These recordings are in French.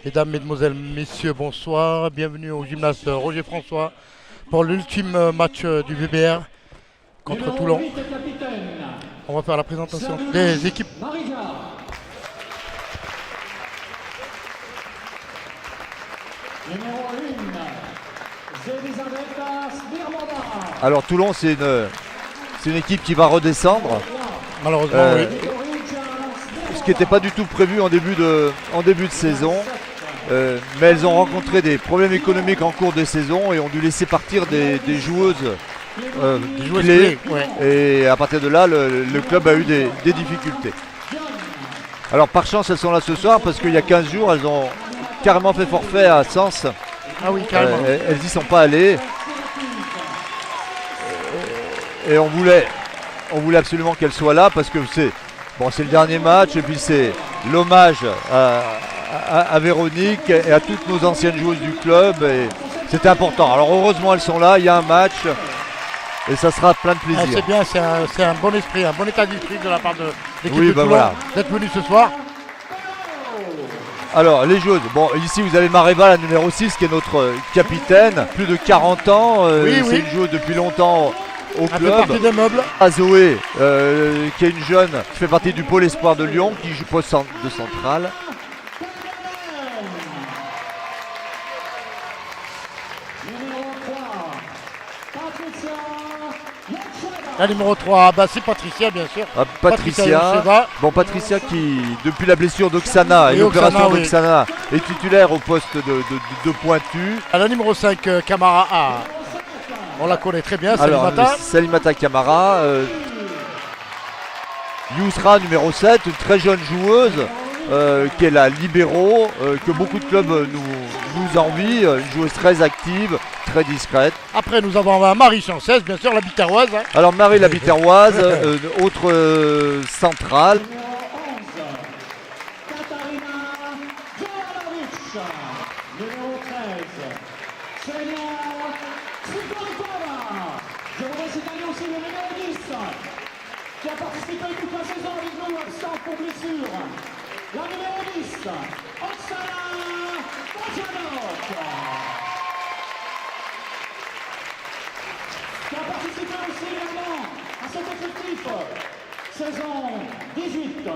Mesdames, Mesdemoiselles, Messieurs, bonsoir. Bienvenue au gymnase Roger François pour l'ultime match du VBR contre Toulon. On va faire la présentation des équipes. Alors Toulon, c'est une équipe qui va redescendre. Malheureusement, oui. Ce qui n'était pas du tout prévu en début de saison. Mais elles ont rencontré des problèmes économiques en cours de saison et ont dû laisser partir des joueuses clés. Ouais. Et à partir de là, le club a eu des difficultés. Alors par chance, elles sont là ce soir parce qu'il y a 15 jours, elles ont carrément fait forfait à Sens. Ah oui, carrément. Elles n'y sont pas allées. Et on voulait absolument qu'elles soient là parce que c'est le dernier match et puis c'est l'hommage à Véronique et à toutes nos anciennes joueuses du club. Et c'était important. Alors heureusement elles sont là, il y a un match et ça sera plein de plaisir. Ah, c'est bien, c'est un bon esprit, un bon état d'esprit de la part de l'équipe Oui, de Toulon voilà. d'être venue ce soir. Alors les joueuses, ici vous avez Mareva, la numéro 6 qui est notre capitaine, plus de 40 ans, c'est une joueuse depuis longtemps au Elle club. fait partie des meubles. Zoé, qui est une jeune qui fait partie du pôle espoir de Lyon, qui joue poste de centrale. La numéro 3, c'est Patricia, bien sûr. Patricia qui, depuis la blessure d'Oksana et l'opération d'Oksana, est titulaire au poste de pointu. À la numéro 5, Camara A. On la connaît très bien, Salimata. Salimata Camara. Yousra, numéro 7, une très jeune joueuse, qui est la libéro, que beaucoup de clubs nous envient. Une joueuse très active, très discrète. Après, nous avons Marie Chanceuse, bien sûr, la Biterroise. Alors Marie la Biterroise, autre centrale. Je voudrais signaler aussi le numéro 10 qui a participé toute la saison avec nous, absent pour blessure. La numéro 10, Oksana Bojanok, qui a participé aussi également à cet effectif saison 18.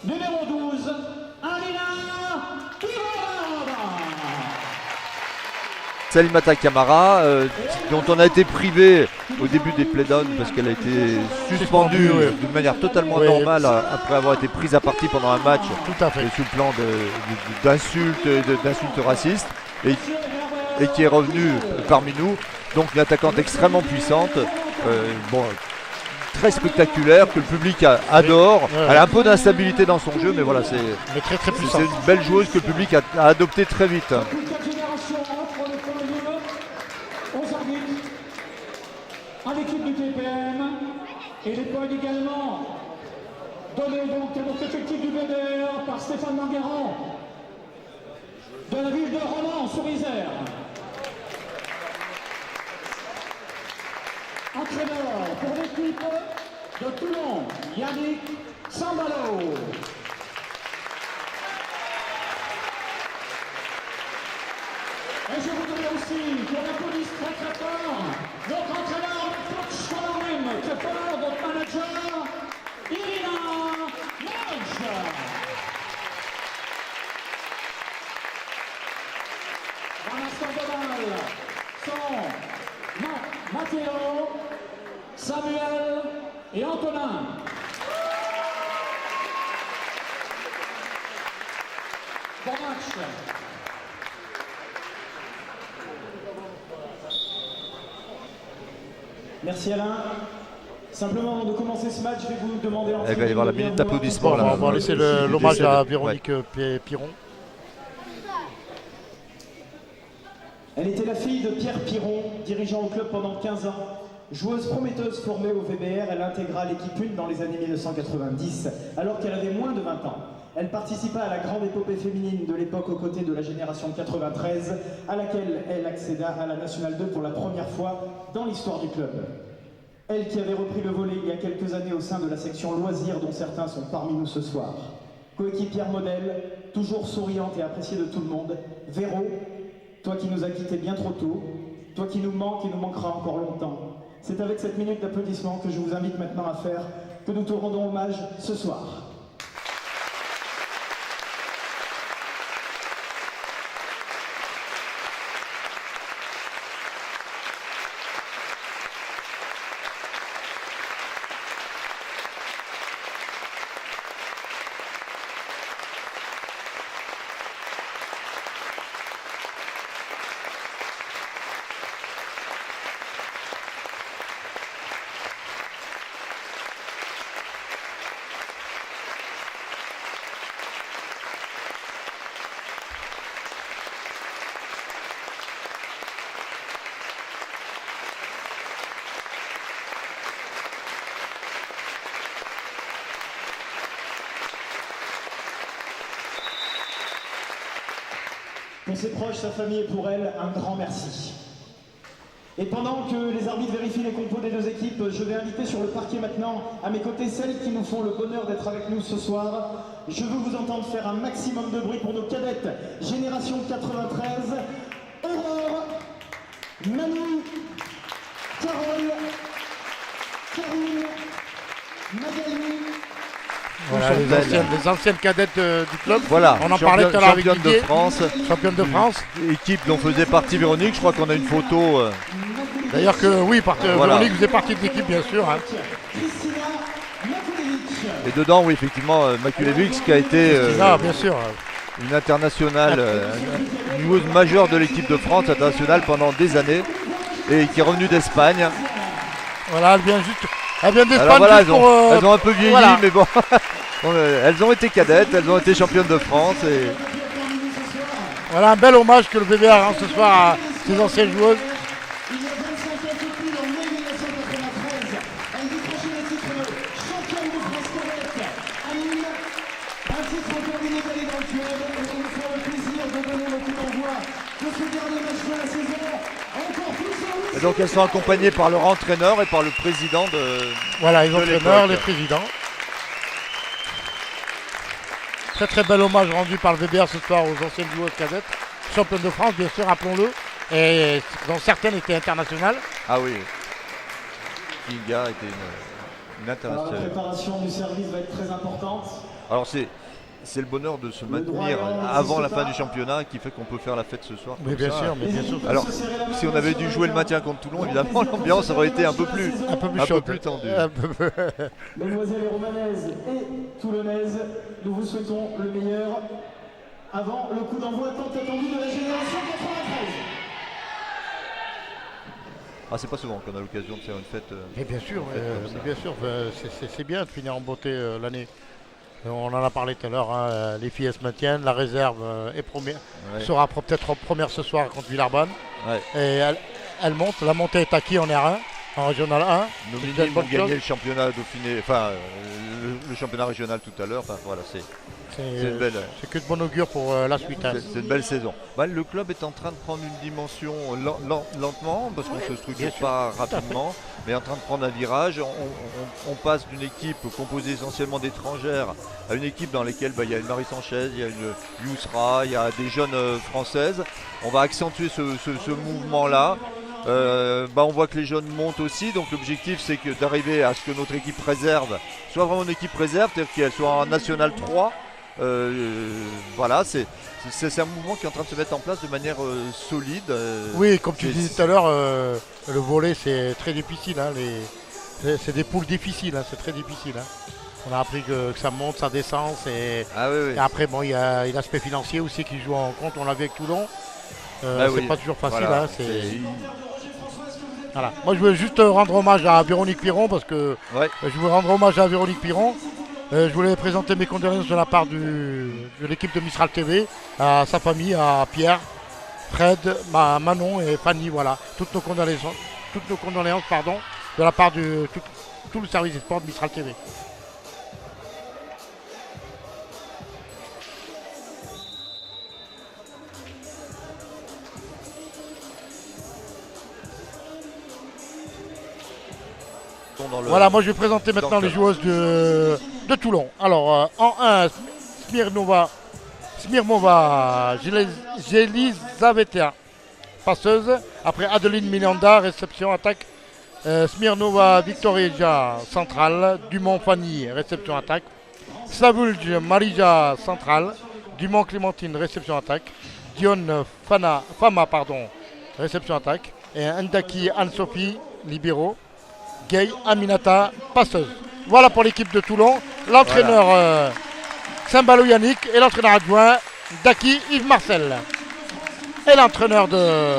Numéro 12, Alina Kiroda. Salimata Camara, dont on a été privé au début des playdowns parce qu'elle a été suspendue d'une manière totalement normale après avoir été prise à partie pendant un match. Tout à fait. Sous le plan d'insultes racistes et qui est revenue parmi nous. Donc une attaquante extrêmement puissante, très spectaculaire, que le public adore. Elle a un peu d'instabilité dans son jeu, mais voilà, c'est une belle joueuse que le public a adoptée très vite. À l'équipe du TPM et les points également donnés donc à notre effectif du BDR par Stéphane Mangueran de la ville de Romans-sur-Isère. Entraîneur pour l'équipe de Toulon, Yannick Sambalo. Et je voudrais aussi qu'on applaudisse très très fort notre entraîneur, notre coach Colorine, très fort, notre manager, Irina Moj. Ramasseurs de balles sont Matteo, Samuel et Antonin. Bon match. Merci Alain. Simplement avant de commencer ce match, je vais vous demander Il va y avoir la minute d'applaudissement. On va laisser l'hommage à Véronique Piron. Elle était la fille de Pierre Piron, dirigeant au club pendant 15 ans. Joueuse prometteuse formée au VBR, elle intégra l'équipe 1 dans les années 1990, alors qu'elle avait moins de 20 ans. Elle participa à la grande épopée féminine de l'époque aux côtés de la génération 93, à laquelle elle accéda à la Nationale 2 pour la première fois dans l'histoire du club. Elle qui avait repris le volley il y a quelques années au sein de la section loisirs dont certains sont parmi nous ce soir. coéquipière modèle, toujours souriante et appréciée de tout le monde. Véro, toi qui nous as quittés bien trop tôt, toi qui nous manques et nous manqueras encore longtemps. C'est avec cette minute d'applaudissement que je vous invite maintenant à faire que nous te rendons hommage ce soir. Pour ses proches, sa famille et pour elle, un grand merci. Et pendant que les arbitres vérifient les compos des deux équipes, je vais inviter sur le parquet maintenant, à mes côtés, celles qui nous font le bonheur d'être avec nous ce soir. Je veux vous entendre faire un maximum de bruit pour nos cadettes Génération 93, Aurore, Manu, Carole, Karine, Magali. Voilà, les anciennes cadettes du club. Voilà, on en parlait tout à l'heure avec championne de Didier. France. Championne de France. Équipe dont faisait partie Véronique. Je crois qu'on a une photo. D'ailleurs que oui, voilà. Véronique faisait partie de l'équipe bien sûr. Hein. Et dedans, oui, effectivement, Makulevix qui a été Bien sûr. une internationale, une joueuse majeure de l'équipe de France internationale pendant des années et qui est revenue d'Espagne. Voilà, elle vient d'Espagne. Alors voilà, elles ont un peu vieilli, voilà. mais bon, elles ont été cadettes, elles ont été championnes de France. Et... Voilà un bel hommage que le VBR rend ce soir à ses anciennes joueuses. Il y a 25 ans tout pile, en mai 1993, elle décrochait le titre de championne de France cadette à Nîmes. Un titre encore inégalé dans le club. Et on nous fera le plaisir de donner le coup d'envoi de ce dernier match de la saison. Encore plus en Et donc elles sont accompagnées par leur entraîneur et par le président de. Voilà, les de entraîneurs, l'époque. les présidents. Très très bel hommage rendu par le VBR ce soir aux anciennes joueuses cadettes. Championnes de France, bien sûr, rappelons-le. Et dont certaines étaient internationales. Ah oui. Kinga était une Alors, la internationale. préparation du service va être très importante. Alors c'est le bonheur de se droit maintenir et l'ordre avant la n'existe fin pas. du championnat qui fait qu'on peut faire la fête ce soir. Mais comme bien ça. sûr, mais bien sûr. Alors, si on avait dû jouer le maintien contre Toulon, évidemment, l'ambiance aurait été un peu plus chaude. tendue. Mesdemoiselles et romanaises et toulonnaises, nous vous souhaitons le meilleur avant le coup d'envoi tant attendu de la Génération 93. Ah, c'est pas souvent qu'on a l'occasion de faire une fête. Et bien sûr, comme ça. bien sûr, c'est bien de finir en beauté l'année. On en a parlé tout à l'heure, hein, les filles elles se maintiennent, la réserve est première, Ouais. sera peut-être première ce soir contre Villeurbanne. Ouais. Et elle monte, la montée est acquise en R1, en Régional 1. Nos C'est minimes une ont bonne gagné chose. le championnat Dauphiné, enfin le championnat régional tout à l'heure. Enfin, voilà, c'est une belle. C'est que de bon augure pour la suite. Hein. C'est une belle saison. Bah, le club est en train de prendre une dimension lentement, parce qu'on ne se bien structure sûr. pas rapidement, mais en train de prendre un virage. On passe d'une équipe composée essentiellement d'étrangères à une équipe dans laquelle il y a une Marie Sanchez, il y a une Yousra, il y a des jeunes françaises. On va accentuer ce mouvement-là. On voit que les jeunes montent aussi, donc l'objectif c'est d'arriver à ce que notre équipe réserve soit vraiment une équipe réserve, c'est-à-dire qu'elle soit en National 3. Voilà, c'est un mouvement qui est en train de se mettre en place de manière solide. Oui, comme tu c'est- disais tout à l'heure, le volley c'est très difficile. Hein, c'est des poules difficiles, hein, c'est très difficile. Hein. On a appris que ça monte, ça descend. Ah oui, oui. Et après, bon, il y a l'aspect financier aussi qui joue en compte. On l'a vu avec Toulon. Ah C'est oui. pas toujours facile. Voilà, Hein, voilà. Moi, je voulais juste rendre hommage à Véronique Piron parce que Ouais. je voulais rendre hommage à Véronique Piron. Je voulais présenter mes condoléances de la part de l'équipe de Mistral TV, à sa famille, à Pierre, Fred, Manon et Fanny. Voilà, toutes nos condoléances, de la part de tout le service des sports de Mistral TV. Dans le- Voilà, moi je vais présenter maintenant Donc, les joueuses de Toulon. Alors en 1, Smirmova Jelizavetia, passeuse. Après Adeline Milanda, réception, attaque. Smirnova Victoria, centrale. Dumont Fanny, réception, attaque. Slavulj Marija, centrale. Dumont Clémentine, réception, attaque. Dion Fama, réception, attaque. Et Ndaki Anne-Sophie, libéraux. Gay Aminata, passeuse. Voilà pour l'équipe de Toulon. L'entraîneur Saint-Balo Yannick et l'entraîneur adjoint Daki Yves Marcel. Et l'entraîneur de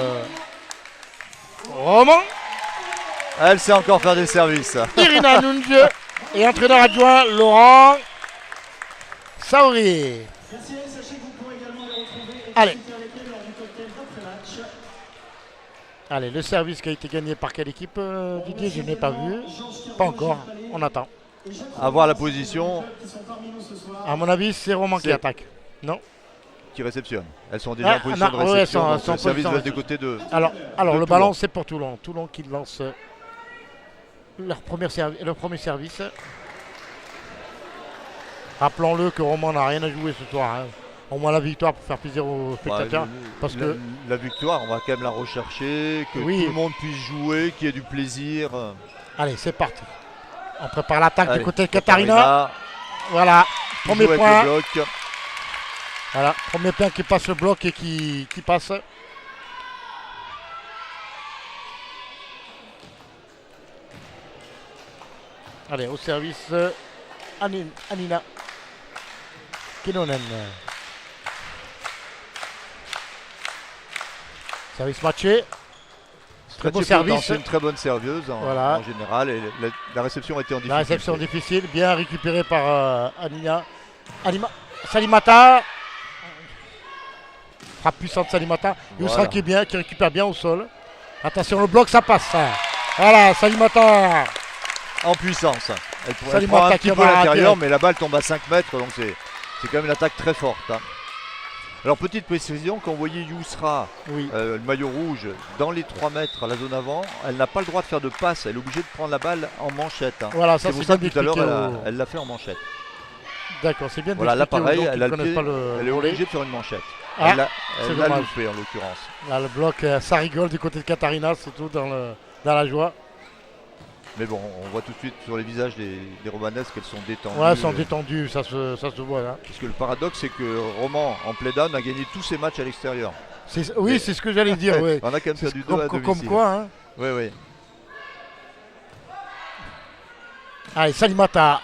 Roman, Elle sait encore faire des services. Irina Nunge. Et entraîneur adjoint Laurent Saouri. Allez. Allez, le service qui a été gagné par quelle équipe, Didier? Je n'ai pas vu. Pas encore. On attend. À voir la position À mon avis, c'est Roman qui attaque. Non? qui réceptionne. Elles sont déjà en position de ouais, réception. sont Donc le service position va du côté de. Alors de le Toulon. ballon, c'est pour Toulon. Toulon qui lance leur premier service. Rappelons-le que Roman n'a rien à jouer ce soir. Hein. Au moins la victoire pour faire plaisir aux spectateurs. Ouais, parce que la victoire, on va quand même la rechercher, que Oui. tout le monde puisse jouer, qu'il y ait du plaisir. allez, c'est parti. On prépare l'attaque Allez, du côté de Katarina. Voilà, qui premier joue avec point. le bloc. Voilà, premier point qui passe le bloc et qui passe. Allez, au service Anina Kinonen. Service matché. Très beau service. C'est une très bonne servieuse Voilà. en général. Et la réception a été en difficulté. La réception difficile, bien récupérée par Salimata. Frappe puissante Salimata. Voilà. Yousra qui récupère bien au sol. Attention, le bloc, ça passe. Voilà, Salimata. En puissance. Elle Salimata prend un qui petit peu va à l'intérieur, direct. mais la balle tombe à 5 mètres, donc c'est quand même une attaque très forte. Hein. Alors petite précision, quand vous voyez Yousra, Oui. le maillot rouge, dans les 3 mètres à la zone avant, elle n'a pas le droit de faire de passe, elle est obligée de prendre la balle en manchette. Hein. Voilà, ça c'est pour c'est ça bien que tout à l'heure, d'expliquer elle l'a fait en manchette. D'accord, c'est bien Voilà, là d'expliquer aux pareil, gens qui elle a ne le connaissent pied, pas le elle est volley. obligée de faire une manchette. Ah, elle l'a dommage. loupé en l'occurrence. Là, le bloc, ça rigole du côté de Katarina, surtout dans la joie. Mais bon, on voit tout de suite sur les visages des Romanaises qu'elles sont détendues. Ouais, elles sont détendues, ça se voit là. Parce que le paradoxe, c'est que Roman, en play-down, a gagné tous ses matchs à l'extérieur. Oui, c'est ce que j'allais dire. Ouais. On a quand même perdu 2 à domicile. Comme quoi, hein. Oui, oui. Allez, Salimata,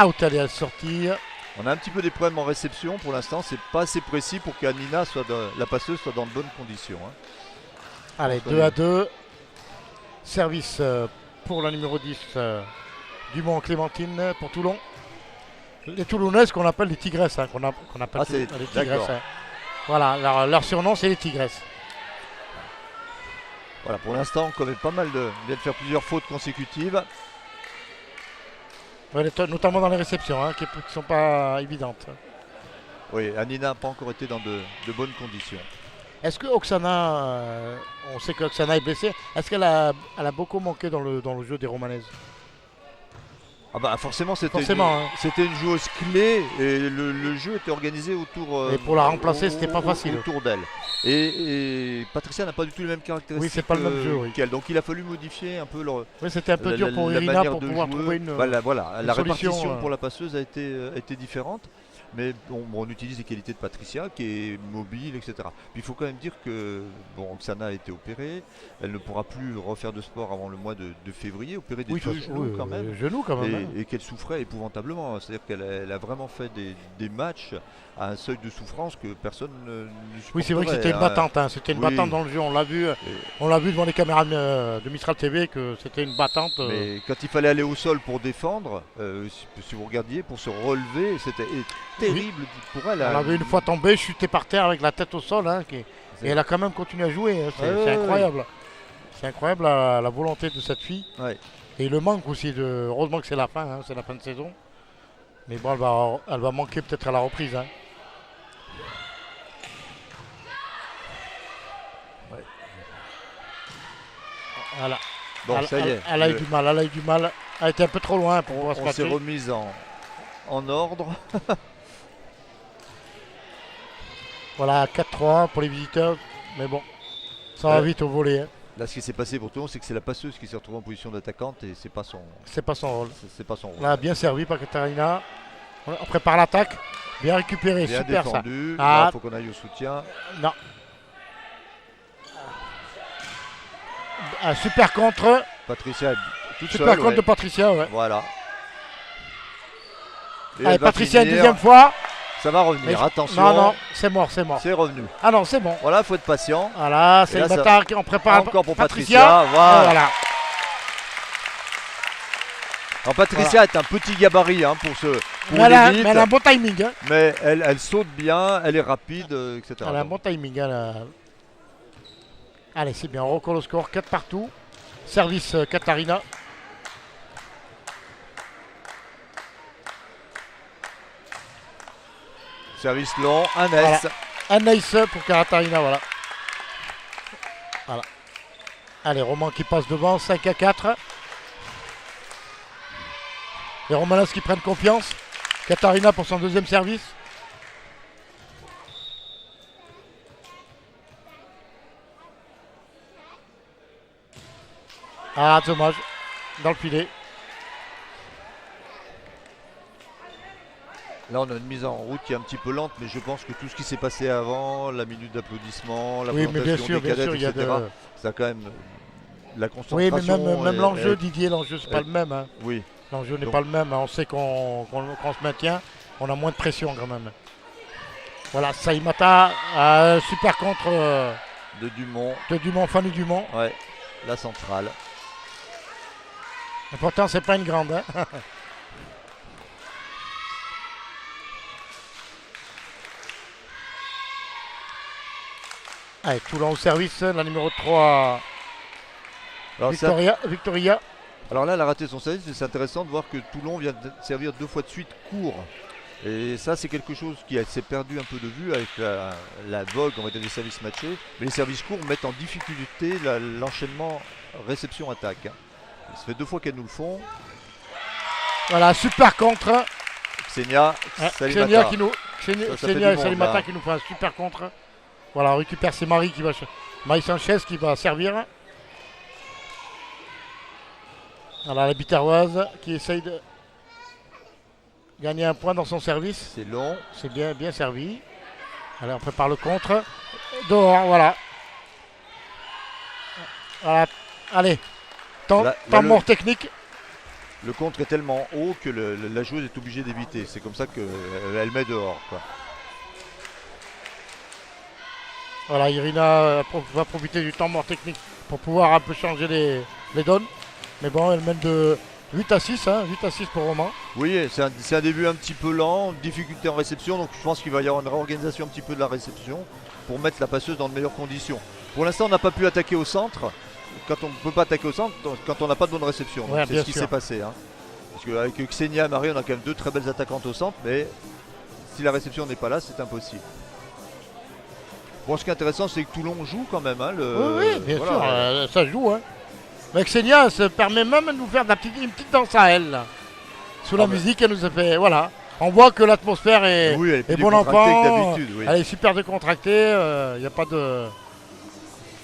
out, elle est sortie. On a un petit peu des problèmes en réception. Pour l'instant, c'est pas assez précis pour qu'Anina, la passeuse, soit dans de bonnes conditions. Hein. Allez, 2-2. Service pour la numéro 10, Dumont Clémentine pour Toulon. Les Toulonnaises qu'on appelle les Tigresses. Hein, qu'on appelle les Tigresses. d'accord. Hein. Voilà, leur surnom c'est les Tigresses. Voilà, pour l'instant, on commet pas mal vient de faire plusieurs fautes consécutives. Ouais, notamment dans les réceptions, hein, qui ne sont pas évidentes. Oui, Anina n'a pas encore été dans de bonnes conditions. Est-ce que Oksana, on sait qu'Oksana est blessée, est-ce qu'elle a beaucoup manqué dans le jeu des Romanaises? Ah bah forcément, c'était Forcément, une joueuse clé et le jeu était organisé autour. Et pour la remplacer, c'était pas facile. Autour d'elle. Et Patricia n'a pas du tout les mêmes caractéristiques Oui, c'est pas le même jeu, oui. qu'elle. Donc il a fallu modifier un peu leur. Oui, c'était un peu dur pour Irina manière pour de pouvoir jouer. trouver une Voilà, la solution, répartition pour la passeuse a été différente. Mais on utilise les qualités de Patricia qui est mobile, etc. Puis il faut quand même dire que Oksana a été opérée. Elle ne pourra plus refaire de sport avant le mois de février, opérée des deux genoux quand même. Hein. Et qu'elle souffrait épouvantablement. C'est-à-dire qu'elle a vraiment fait des matchs à un seuil de souffrance que personne ne supporterait. Oui, c'est vrai que c'était une battante. Hein. C'était une battante dans le jeu. On l'a vu devant les caméras de Mistral TV que c'était une battante. Mais quand il fallait aller au sol pour défendre, si vous regardiez, pour se relever, c'était terrible pour elle. Elle avait une fois tombé, chuté par terre avec la tête au sol. Hein, et elle a quand même continué à jouer. Hein. C'est incroyable. C'est incroyable la volonté de cette fille. Ouais. Et le manque aussi. Heureusement que c'est la fin. Hein, c'est la fin de saison. Mais bon, elle va manquer peut-être à la reprise. Hein. Ouais. Voilà. Bon, ça y est. Elle a eu du mal. Elle a été un peu trop loin pour pouvoir se On s'est passer. remise en ordre. Voilà, 4-3 pour les visiteurs. Mais bon, ça va vite au volet. Hein. Là, ce qui s'est passé pour Toulon, c'est que c'est la passeuse qui s'est retrouvée en position d'attaquante et c'est pas son rôle. C'est pas son rôle. Là, bien servi par Katarina. On prépare l'attaque. Bien récupéré, Bien super défendu. ça. Il faut qu'on aille au soutien. Non. Un super contre. Patricia est toute Super seule. contre Ouais. de Patricia, ouais. Voilà. Et Allez, elle va Patricia, une finir. deuxième fois. Ça va revenir, Mais attention. Non, c'est mort. C'est revenu. Ah non, c'est bon. Voilà, il faut être patient. Voilà, c'est Et le là, bâtard qui en prépare. Encore pour Patricia. Voilà. Voilà. Alors, Patricia est un petit gabarit hein, pour Mais elle a l'élite, un bon timing. Hein. mais elle saute bien, elle est rapide, etc. Elle a un bon timing. Allez, c'est bien. On recolle au score. 4 partout. Service Katarina. Service long, un Voilà. S. Un ace pour Katarina, voilà. Allez, Roman qui passe devant, 5-4. Les Romanas qui prennent confiance. Katarina pour son deuxième service. Ah, dommage. Dans le filet. Là, on a une mise en route qui est un petit peu lente, mais je pense que tout ce qui s'est passé avant, la minute d'applaudissement, la Oui, mais bien présentation sûr, des cadets, il y a etc., ça a quand même la Oui, concentration. mais même et- l'enjeu, Didier, l'enjeu, c'est pas et- le même. Hein. Oui, L'enjeu n'est Donc- pas le même. Hein. On sait qu'on se maintient. On a moins de pression quand même. Voilà, Saïmata, super contre de Dumont, de Dumont, Fanny Dumont. ouais, la centrale. Et pourtant, c'est pas une grande. Hein. Allez, Toulon au service, la numéro 3, Alors, Victoria. alors là, elle a raté son service, mais c'est intéressant de voir que Toulon vient de servir 2 fois de suite court. Et ça, c'est quelque chose qui s'est perdu un peu de vue avec la vogue, on va dire, des services matchés. Mais les services courts mettent en difficulté l'enchaînement réception-attaque. Ça fait 2 fois qu'elles nous le font. Voilà, super contre. Xenia, Xenia Salimata. qui nous, Ça fait Xenia du et monde, Salimata là. qui nous fait un super contre. Voilà, on récupère, c'est Marie qui va, Marie Sanchez qui va servir. Voilà, la Biterroise qui essaye de gagner un point dans son service. C'est long. C'est bien servi. Allez, on prépare le contre. Dehors, voilà. Voilà. Allez. Temps mort technique. Le contre est tellement haut que la joueuse est obligée d'éviter. C'est comme ça qu'elle met dehors, quoi. Voilà, Irina va profiter du temps mort technique pour pouvoir un peu changer les donnes. Mais bon, elle mène de 8-6, hein, 8-6 pour Romain. Oui, c'est un début un petit peu lent, difficulté en réception, donc je pense qu'il va y avoir une réorganisation un petit peu de la réception pour mettre la passeuse dans de meilleures conditions. Pour l'instant, on n'a pas pu attaquer au centre. Quand on ne peut pas attaquer au centre, quand on n'a pas de bonne réception. Ouais, c'est ce qui s'est passé. Hein. Parce qu'avec Xenia et Marie, on a quand même 2 très belles attaquantes au centre, mais si la réception n'est pas là, c'est impossible. Bon, ce qui est intéressant, c'est que Toulon joue quand même. Hein, oui, bien sûr, ça joue. Hein. Mais Xenia se permet même de nous faire une petite danse à elle. Là. Sous la musique, elle nous a fait. Voilà. On voit que l'atmosphère est, oui, elle est plus bon décontractée enfant. que d'habitude, oui. Elle est super décontractée. Il n'y a pas de.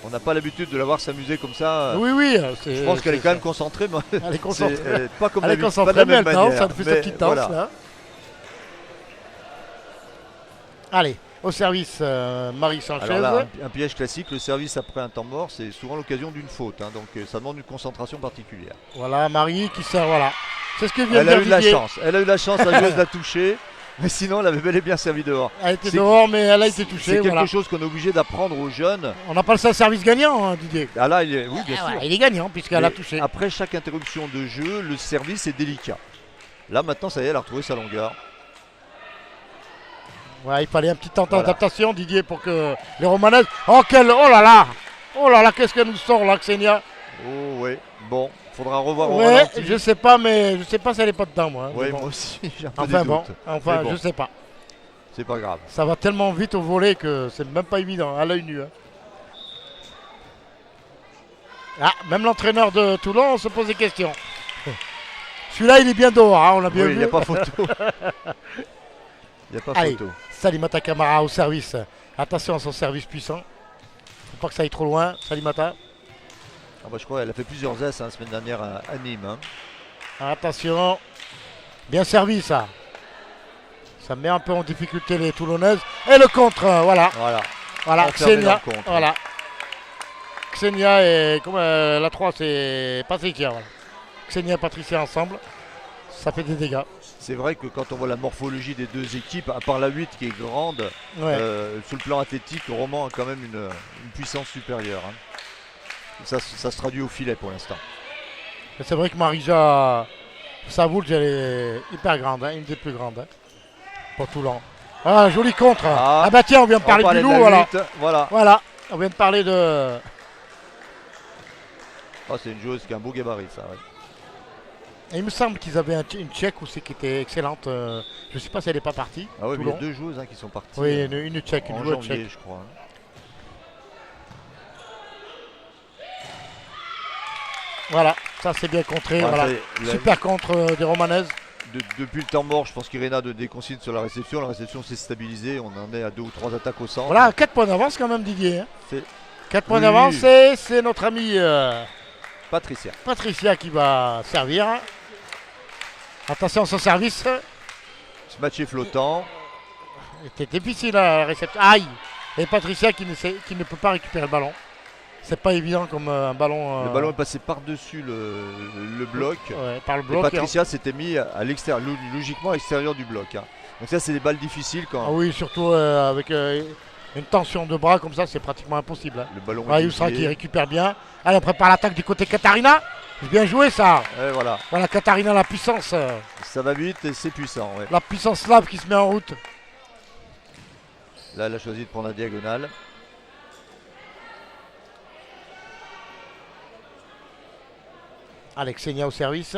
On n'a pas l'habitude de la voir s'amuser comme ça. Oui. Je pense qu'elle est quand même concentrée. Mais elle est concentrée. Pas comme elle est concentrée, pas de la mais même elle danse, manière. elle fait sa petite danse. Voilà. Là. Allez, au service, Marie Sanchez. Alors là, un piège classique, le service après un temps mort, c'est souvent l'occasion d'une faute. Hein, donc ça demande une concentration particulière. Voilà, Marie qui sert, voilà. C'est ce que vient de dire Elle a eu de la Didier. chance. Elle a eu de la chance, la joueuse l'a touchée. Mais sinon, elle avait bel et bien servi dehors. Elle était dehors, mais elle a été touchée. C'est quelque voilà. chose qu'on est obligé d'apprendre aux jeunes. On appelle ça service gagnant, hein, Didier. Ah là, oui, bien sûr. Voilà, il est gagnant puisqu'elle Mais a touché. après chaque interruption de jeu, le service est délicat. Là, maintenant, ça y est, elle a retrouvé sa longueur. Ouais, il fallait un petit temps Voilà. d'adaptation, Didier, pour que les Romanaises. Oh là là, qu'est-ce qu'elle nous sort là, Xenia. Oh ouais. Bon, faudra revoir au Ouais, ralenti. je sais pas, mais je sais pas si elle est pas dedans, moi. Ouais, Mais bon. moi aussi, j'ai un peu Enfin des bon, doutes. enfin, Mais bon, je sais pas. c'est pas grave. Ça va tellement vite au volet que c'est même pas évident, à l'œil nu. Hein. Ah, même l'entraîneur de Toulon se pose des questions. Celui-là, il est bien dehors, hein, on l'a bien Oui, vu. il n'y a pas photo. Il n'y a pas Allez. photo. Salimata Camara au service. Attention à son service puissant. Faut pas que ça aille trop loin. Salimata. Ah bah, je crois qu'elle a fait plusieurs S la semaine dernière à Nîmes. Hein. Attention. Bien servi ça. Ça met un peu en difficulté les Toulonnaises. Et le contre, voilà. Voilà, Xenia. Voilà. Xenia et comme la 3 c'est Patricia. Voilà. Xenia et Patricia ensemble. Ça fait des dégâts. C'est vrai que quand on voit la morphologie des deux équipes, à part la 8 qui est grande, sur le plan athlétique, Romans a quand même une puissance supérieure. Hein. Ça se traduit au filet pour l'instant. C'est vrai que Marija Savoulge, elle est hyper grande, hein, une des plus grandes hein, pour Toulon. Ah, joli contre. Ah bah tiens, on vient de parler du loup. Voilà. On vient de parler de... Oh, c'est une joueuse qui a un beau gabarit, ça. Ouais. Et il me semble qu'ils avaient une tchèque aussi qui était excellente. Je ne sais pas si elle n'est pas partie. Ah oui, mais il y a deux joueuses hein, qui sont parties. Oui, une tchèque, une joueuse tchèque. Je crois. Voilà, ça c'est bien contré. Voilà. Super contre des Romanaises. Depuis le temps mort, je pense qu'Irena a des consignes sur la réception. La réception s'est stabilisée. On en est à 2 ou 3 attaques au centre. Voilà, 4 points d'avance quand même, Didier. Hein. 4 points d'avance et c'est notre ami Patricia qui va servir. Attention à son service. Ce match est flottant. C'était difficile la réception. Aïe. Et Patricia qui ne peut pas récupérer le ballon. C'est pas évident comme un ballon. Le ballon est passé par-dessus le bloc. Ouais, par le bloc. Et Patricia s'était mis à l'extérieur, logiquement à l'extérieur du bloc. Hein. Donc ça, c'est des balles difficiles quand. Ah oui, surtout avec une tension de bras comme ça, c'est pratiquement impossible. Hein. Le ballon. Yousra qui récupère bien. Allez, on prépare l'attaque du côté Katharina. Bien joué ça. Et voilà. Voilà Katharina, la puissance. Ça va vite et c'est puissant. Ouais. La puissance slave qui se met en route. Là, elle a choisi de prendre la diagonale. Allez, Xenia au service.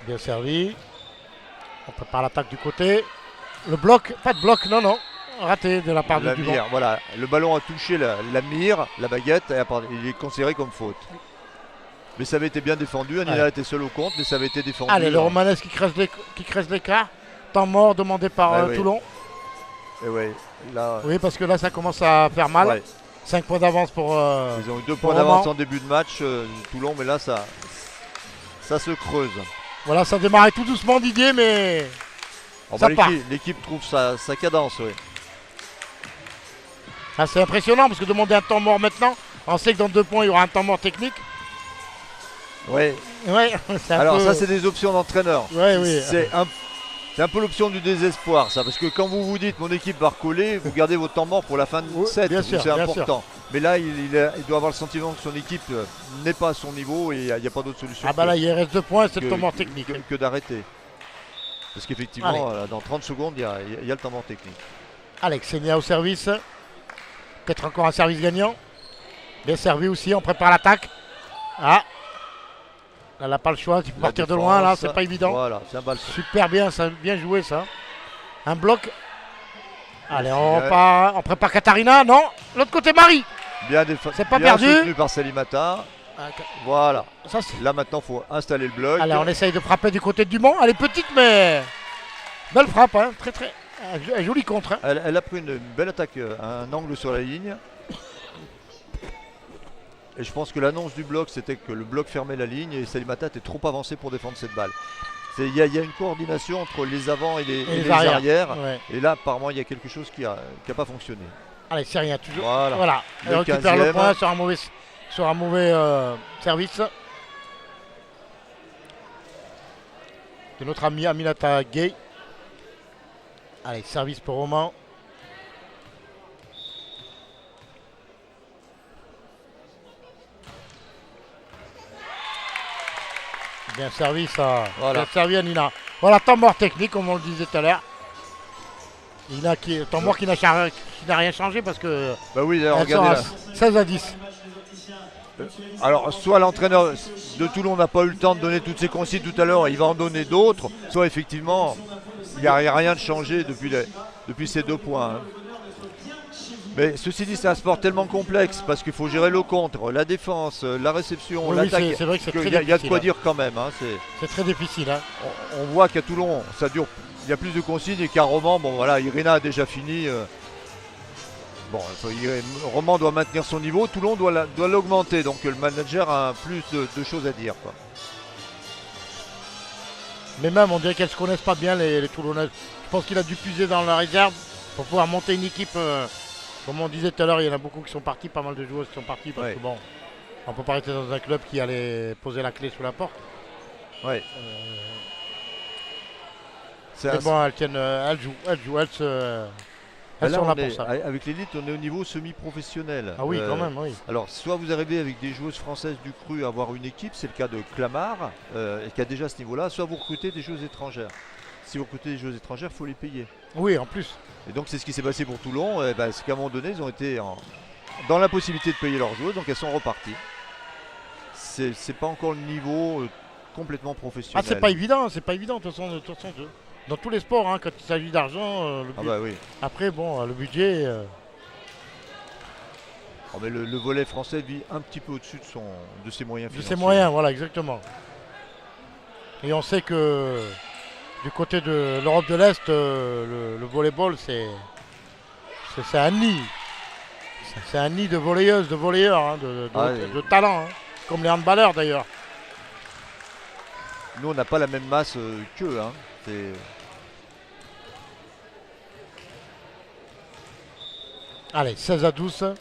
Bien servi. On prépare l'attaque du côté. Le bloc, pas de bloc, non. Raté de la part de Dubon. Voilà, le ballon a touché la mire, la baguette, et il est considéré comme faute. Mais ça avait été bien défendu. Anila était seul au compte, mais ça avait été défendu. Allez, le Romanais qui crève l'écart. Temps mort demandé par Toulon. Et ouais, là, oui, parce que là, ça commence à faire mal. Ouais. 5 points d'avance pour. Ils ont eu 2 points d'avance en début de match, Toulon, mais là, ça se creuse. Voilà, ça démarrait tout doucement, Didier, mais. L'équipe trouve sa cadence, oui. Ah, c'est impressionnant parce que demander un temps mort maintenant, on sait que dans 2 points, il y aura un temps mort technique. Oui. Ouais, alors, ça, c'est des options d'entraîneur. Ouais, oui. C'est un peu l'option du désespoir, ça, parce que quand vous vous dites mon équipe va recoller, vous gardez votre temps mort pour la fin de set, c'est important. Sûr. Mais là, il doit avoir le sentiment que son équipe n'est pas à son niveau et il n'y a pas d'autre solution. Ah bah là, il reste 2 points, c'est le temps mort technique. Que d'arrêter. Parce qu'effectivement, dans 30 secondes, il y a le temps mort technique. Allez, Xenia au service. Peut-être encore un service gagnant. Bien servi aussi, on prépare l'attaque. Ah, elle n'a pas le choix, il faut partir de loin là, c'est pas évident. Voilà, c'est un bal. Super bien, ça bien joué ça. Un bloc. Allez, on prépare Katharina, non. L'autre côté Marie. C'est pas perdu. Soutenu par Salimata. Voilà. Là maintenant, il faut installer le bloc. Allez, on essaye de frapper du côté de Dumont. Elle est petite, mais belle frappe, hein. Très joli contre. Hein. Elle a pris une belle attaque, un angle sur la ligne. Et je pense que l'annonce du bloc, c'était que le bloc fermait la ligne et Salimata était trop avancé pour défendre cette balle. Il y a une coordination entre les avants et les arrières. Ouais. Et là, apparemment, il y a quelque chose qui a pas fonctionné. Allez, c'est rien, toujours. Voilà. Elle récupère le point sur un mauvais service. De notre ami Aminata Gay. Allez, service pour Roman. Bien servi ça. Bien servi à Nina. Voilà, temps mort technique comme on le disait tout à l'heure. Nina temps mort qui n'a rien changé parce que. Bah oui, regardez là. 16 à 10. Alors, soit l'entraîneur de Toulon n'a pas eu le temps de donner toutes ses consignes tout à l'heure, il va en donner d'autres, soit effectivement, il n'y a rien de changé depuis ces 2 points. Hein. Mais ceci dit, c'est un sport tellement complexe parce qu'il faut gérer le contre, la défense, la réception, Oui, l'attaque. c'est vrai que c'est très Il y a de difficile. quoi dire quand même. Hein, C'est très difficile. Hein. on voit qu'à Toulon, ça dure. Il y a plus de consignes et qu'à Romans, bon voilà, Irina a déjà fini. Bon, Romans doit maintenir son niveau, Toulon doit l'augmenter. Donc le manager a plus de choses à dire. Quoi. Mais même, on dirait qu'elles ne se connaissent pas bien, les Toulonnaises. Je pense qu'il a dû puiser dans la réserve pour pouvoir monter une équipe. Comme on disait tout à l'heure, il y en a beaucoup qui sont partis, pas mal de joueurs qui sont partis. Parce que bon, on peut pas rester dans un club qui allait poser la clé sous la porte. Ouais. Mais bon, elles jouent, elles sont là pour ça. Avec l'élite, on est au niveau semi-professionnel. Ah oui, quand même, oui. Alors, soit vous arrivez avec des joueuses françaises du cru à avoir une équipe, c'est le cas de Clamart, qui a déjà ce niveau-là, soit vous recrutez des joueuses étrangères. Si vous recrutez des joueuses étrangères, il faut les payer. Oui, en plus. Et donc, c'est ce qui s'est passé pour Toulon. C'est qu'à un moment donné, ils ont été dans l'impossibilité de payer leurs joueuses, donc elles sont reparties. C'est pas encore le niveau complètement professionnel. Ah, c'est pas évident, de toute façon, dans tous les sports, hein, quand il s'agit d'argent, oui. Après, bon, le budget. Mais le volley français vit un petit peu au-dessus de ses moyens financiers. De ses moyens, voilà, exactement. Et on sait que du côté de l'Europe de l'Est, le volleyball, c'est un nid. C'est un nid de volleyeuses, de volleyeurs, hein, de talent, hein, comme les handballeurs d'ailleurs. Nous, on n'a pas la même masse qu'eux. Hein. Allez, 16-12.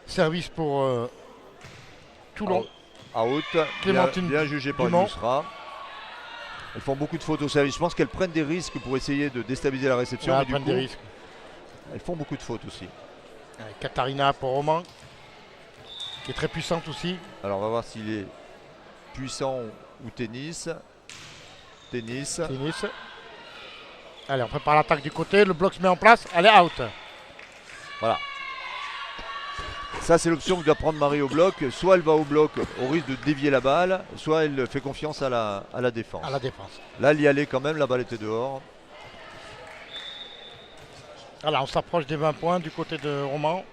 Service pour Toulon. Out. Bien jugé par Yousra. Elles font beaucoup de fautes au service. Je pense qu'elles prennent des risques pour essayer de déstabiliser la réception. Ouais, elles prennent des risques. Elles font beaucoup de fautes aussi. Allez, Katharina pour Roman, qui est très puissante aussi. Alors, on va voir s'il est puissant ou tennis. Tennis. Allez, on prépare l'attaque du côté. Le bloc se met en place. Elle est out. Voilà. Ça, c'est l'option que doit prendre Marie au bloc. Soit elle va au bloc au risque de dévier la balle, soit elle fait confiance à la défense. Là, elle y allait quand même, la balle était dehors. Voilà, on s'approche des 20 points du côté de Roman.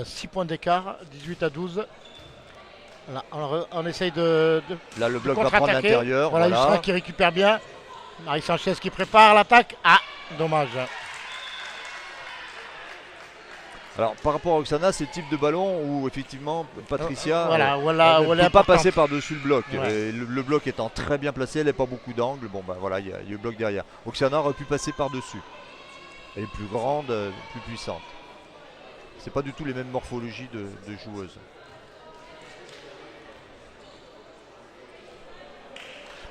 6 points d'écart, 18-12. Là, on essaye de là, le bloc va prendre l'intérieur. Voilà, Yusra qui récupère bien. Marie Sanchez qui prépare l'attaque. Ah, dommage. Alors, par rapport à Oksana, c'est le type de ballon où effectivement Patricia ne peut pas passer par-dessus le bloc. Ouais. Le bloc étant très bien placé, elle n'a pas beaucoup d'angle. Bon, ben voilà, il y a le bloc derrière. Oksana aurait pu passer par-dessus. Elle est plus grande, plus puissante. C'est pas du tout les mêmes morphologies de joueuses.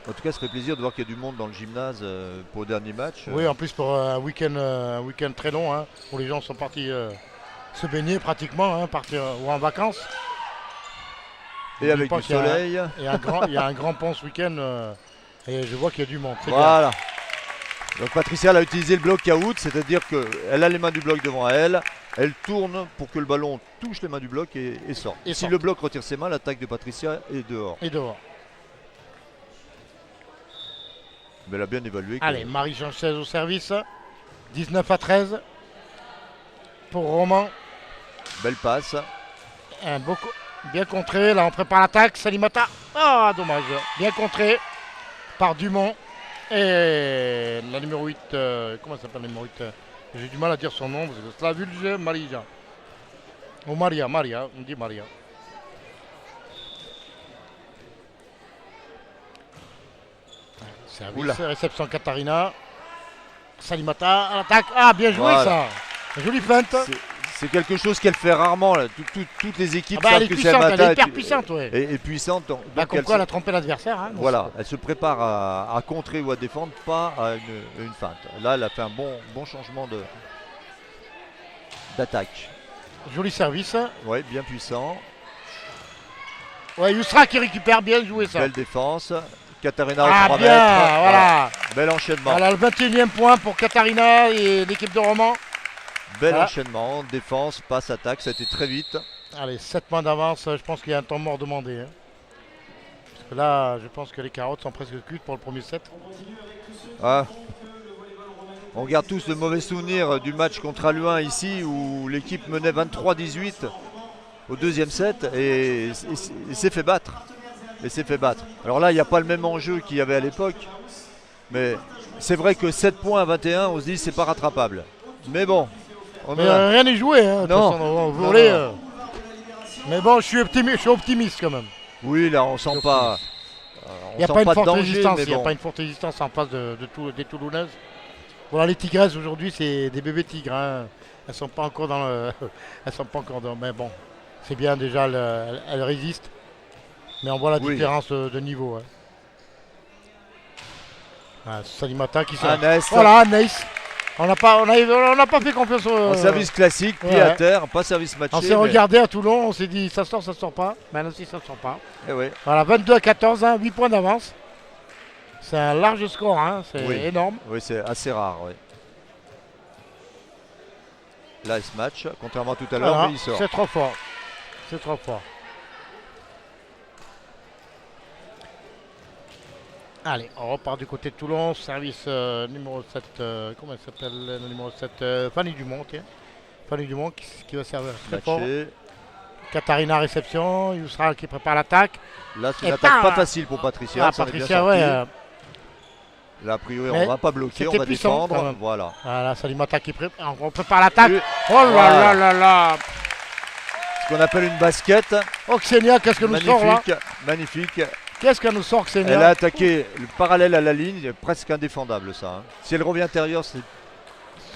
En tout cas, ça fait plaisir de voir qu'il y a du monde dans le gymnase pour le dernier match. Oui, en plus pour un week-end très long, hein, où les gens sont partis se baigner pratiquement, hein, partir ou en vacances. Et avec du soleil. Il y a un grand pont ce week-end et je vois qu'il y a du monde. Voilà. Bien. Donc Patricia elle a utilisé le bloc out, c'est-à-dire qu'elle a les mains du bloc devant elle. Elle tourne pour que le ballon touche les mains du bloc et sorte. Et si le bloc retire ses mains, l'attaque de Patricia est dehors. Mais elle a bien évalué. Allez, Marie Sanchez au service. 19-13 pour Roman. Belle passe. Bien contré. Là, on prépare l'attaque. Salimata. Ah, dommage. Bien contré par Dumont. Et la numéro 8. Comment ça s'appelle la numéro 8 J'ai du mal à dire son nom. C'est Slavulje Marija. Ou Maria. On dit Maria. Service, réception Katharina. Salimata à l'attaque. Ah, bien joué ça. Jolie feinte. C'est quelque chose qu'elle fait rarement. Là. Toutes les équipes savent que Salimata elle est hyper puissante. Ouais. Et puissante. Donc comme quoi elle a trompé l'adversaire. Hein, voilà, elle se prépare à contrer ou à défendre, pas à une feinte. Là, elle a fait un bon changement d'attaque. Joli service. Oui, bien puissant. Ouais, Yousra qui récupère, bien joué ça. Belle défense. Katharina au 3 bien, mètres. Voilà. Bel enchaînement. Voilà, le 21e point pour Katharina et l'équipe de Roman. Bel enchaînement, défense, passe, attaque, ça a été très vite. Allez, 7 points d'avance, je pense qu'il y a un temps mort demandé. Hein. Parce que là, je pense que les carottes sont presque cuites pour le premier set. Ah. On garde tous le mauvais souvenir du match contre Aluin ici où l'équipe menait 23-18 au deuxième set et s'est fait battre. Alors là, il n'y a pas le même enjeu qu'il y avait à l'époque. Mais c'est vrai que 7 points à 21, on se dit c'est pas rattrapable. Mais bon. Rien n'est joué. Hein, non. On volait, mais bon, je suis optimiste quand même. Oui, là, on sent pas. Il n'y a pas une forte résistance. Il n'y a pas une forte résistance en face des Toulonnaises. Voilà, les Tigresses aujourd'hui, c'est des bébés tigres. Hein. Elles sont pas encore dans le. Elles sont pas encore dans. Mais bon, c'est bien déjà, elles résistent. Mais on voit la différence de niveau. Hein. Ah, Salimata qui sort. Voilà, Anaïs. On n'a pas fait confiance au. Service classique, pied à terre, pas service matché. On s'est regardé à Toulon, on s'est dit ça sort pas. Maintenant si ça sort pas. Et ouais. Voilà, 22-14, hein, 8 points d'avance. C'est un large score, hein, c'est énorme. Oui, c'est assez rare. Oui. Là, ce match, contrairement à tout à l'heure, Voilà, il sort. c'est trop fort. C'est trop fort. Allez, on repart du côté de Toulon. Service numéro 7. Comment elle s'appelle le numéro 7 Fanny Dumont, tiens. Fanny Dumont qui va servir très fort. Katharina réception. Yousra qui prépare l'attaque. Là, c'est une attaque pas facile pour Patricia. Ah, Patricia, ouais. Là, a priori, on ne va pas bloquer, on va défendre. Voilà. Voilà, Salimata qui prépare. On prépare l'attaque. Oh là là là là. Ce qu'on appelle une basket. Oh, Xenia, qu'est-ce que nous sort là? Magnifique. Qu'est-ce qu'elle nous sort, Xenia? Elle a attaqué le parallèle à la ligne, presque indéfendable ça. Hein. Si elle revient intérieure,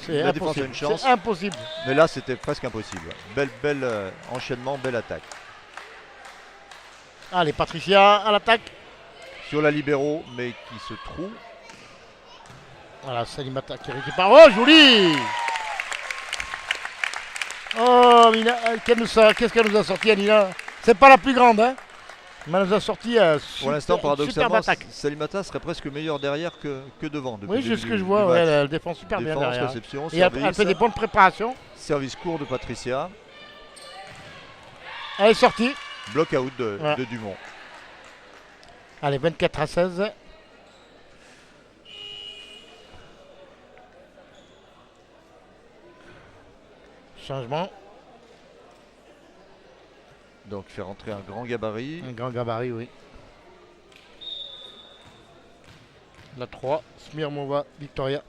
la défense a une chance. C'est impossible. Mais là, c'était presque impossible. Bel enchaînement, belle attaque. Allez, Patricia à l'attaque. Sur la libéro, mais qui se trouve. Voilà, Salimata qui récupère. Oh, joli! Oh, Mina, qu'est-ce qu'elle nous a sorti, Anina? C'est pas la plus grande, hein? Mais elle nous a sorti pour l'instant, paradoxalement, Salimata serait presque meilleur derrière que devant. Oui, c'est ce que je vois. Ouais, elle défend super bien derrière. Réception, et elle fait des bonnes préparations. Service court de Patricia. Elle est sortie. Block out de Dumont. Allez, 24-16. Changement. Donc, fait rentrer un grand gabarit. Un grand gabarit, oui. La 3, Smirmova, Victoria.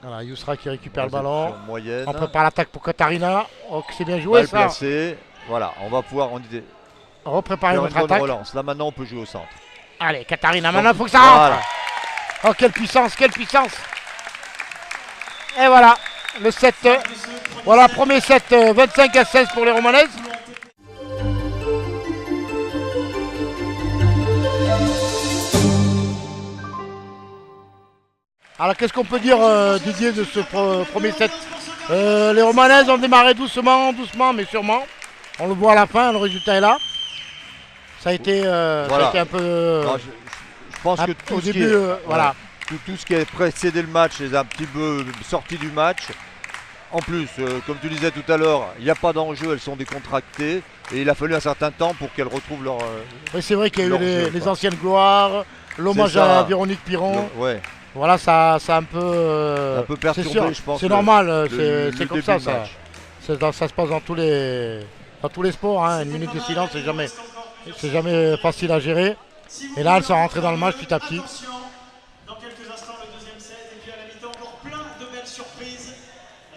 Voilà, Yousra qui récupère le ballon. Moyenne. On prépare l'attaque pour Katharina. Oh, c'est bien joué, ça. Placé. Voilà, on va pouvoir repréparer notre attaque. Relance. Là, maintenant, on peut jouer au centre. Allez, Katharina, maintenant, il faut que ça rentre. Oh, quelle puissance, quelle puissance. Et voilà, le 7. Voilà, premier set, 25-16 pour les Romanaises. Alors, qu'est-ce qu'on peut dire, Didier, de ce premier set? Les Romanaises ont démarré doucement, mais sûrement. On le voit à la fin, le résultat est là. Ça a été, un peu... Non, je pense que tout au début, voilà. Tout ce qui a précédé le match est un petit peu sorti du match. En plus, comme tu disais tout à l'heure, il n'y a pas d'enjeu, elles sont décontractées. Et il a fallu un certain temps pour qu'elles retrouvent leur... oui, c'est vrai qu'il y a eu les anciennes gloires, l'hommage à Véronique Piron. Voilà, ça a un peu perturbé, je pense. C'est normal, c'est comme ça. Ça se passe dans tous les sports. Hein. Une minute de silence, c'est jamais facile à gérer. Et là, elles sont rentrées dans le match petit à petit. Dans quelques instants, le deuxième set. Et puis à la mi-temps, encore plein de belles surprises.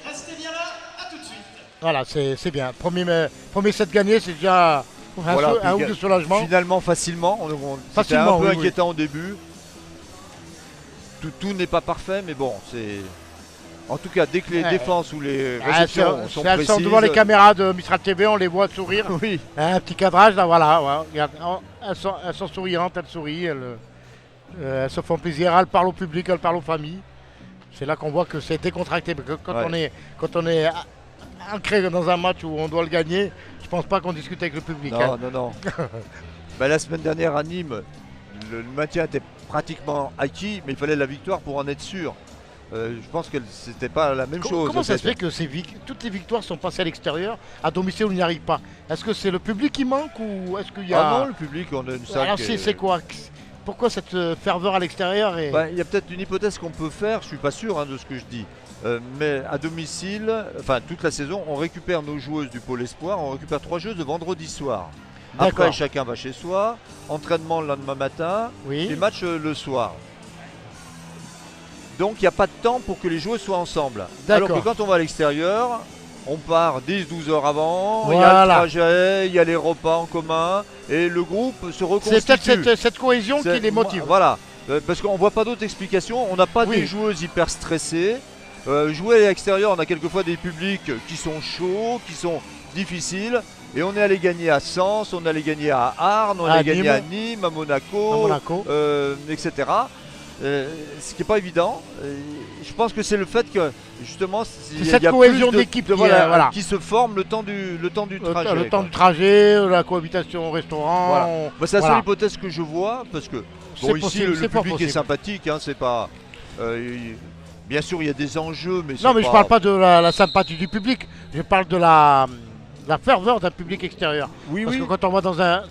Restez bien là, à tout de suite. Voilà, c'est bien. Premier set gagné, c'est déjà un ou deux soulagements. Finalement, facilement. C'était un peu inquiétant au début. Tout n'est pas parfait, mais bon, c'est... En tout cas, dès que les défenses ou les réceptions sont précises... Elles sont devant les caméras de Mistral TV, on les voit sourire. Oui. Un petit cadrage, là, voilà. Regarde, elles sont souriantes, elles sourient, elles se font plaisir, elles parlent au public, elles parlent aux familles. C'est là qu'on voit que c'est décontracté. Quand on est ancré dans un match où on doit le gagner, je pense pas qu'on discute avec le public. Non. La semaine dernière à Nîmes, le maintien était pratiquement acquis, mais il fallait la victoire pour en être sûr. Je pense que c'était pas la même chose. Comment ça se fait que toutes les victoires sont passées à l'extérieur, à domicile, on n'y arrive pas? Est-ce que c'est le public qui manque ou est-ce qu'il y a... Ah non, le public, on a une salle. Alors c'est quoi? pourquoi cette ferveur à l'extérieur et... Il y a peut-être une hypothèse qu'on peut faire, je ne suis pas sûr de ce que je dis. Mais à domicile, enfin toute la saison, on récupère nos joueuses du pôle espoir, on récupère 3 joueuses le vendredi soir. Après, chacun va chez soi, entraînement le lendemain matin et match le soir. Donc il n'y a pas de temps pour que les joueuses soient ensemble. Alors que quand on va à l'extérieur, on part 10-12 heures avant, il y a le trajet, il y a les repas en commun et le groupe se reconstitue. C'est peut-être cette cohésion qui les motive. Voilà, parce qu'on ne voit pas d'autres explications, on n'a pas des joueuses hyper stressées. Jouer à l'extérieur, on a quelquefois des publics qui sont chauds, qui sont difficiles. Et on est allé gagner à Sens, on est allé gagner à Arles, on est allé gagner à Nîmes, à Monaco. Etc. Ce qui n'est pas évident. Je pense que c'est le fait que justement il y a cohésion d'équipe qui se forme le temps du trajet. Le temps du traget, la cohabitation au restaurant. C'est la seule hypothèse que je vois parce que ici le public est sympathique. C'est pas. Bien sûr, il y a des enjeux, mais non, mais je parle pas de la sympathie du public. Je parle de la ferveur d'un public extérieur. Parce que quand on va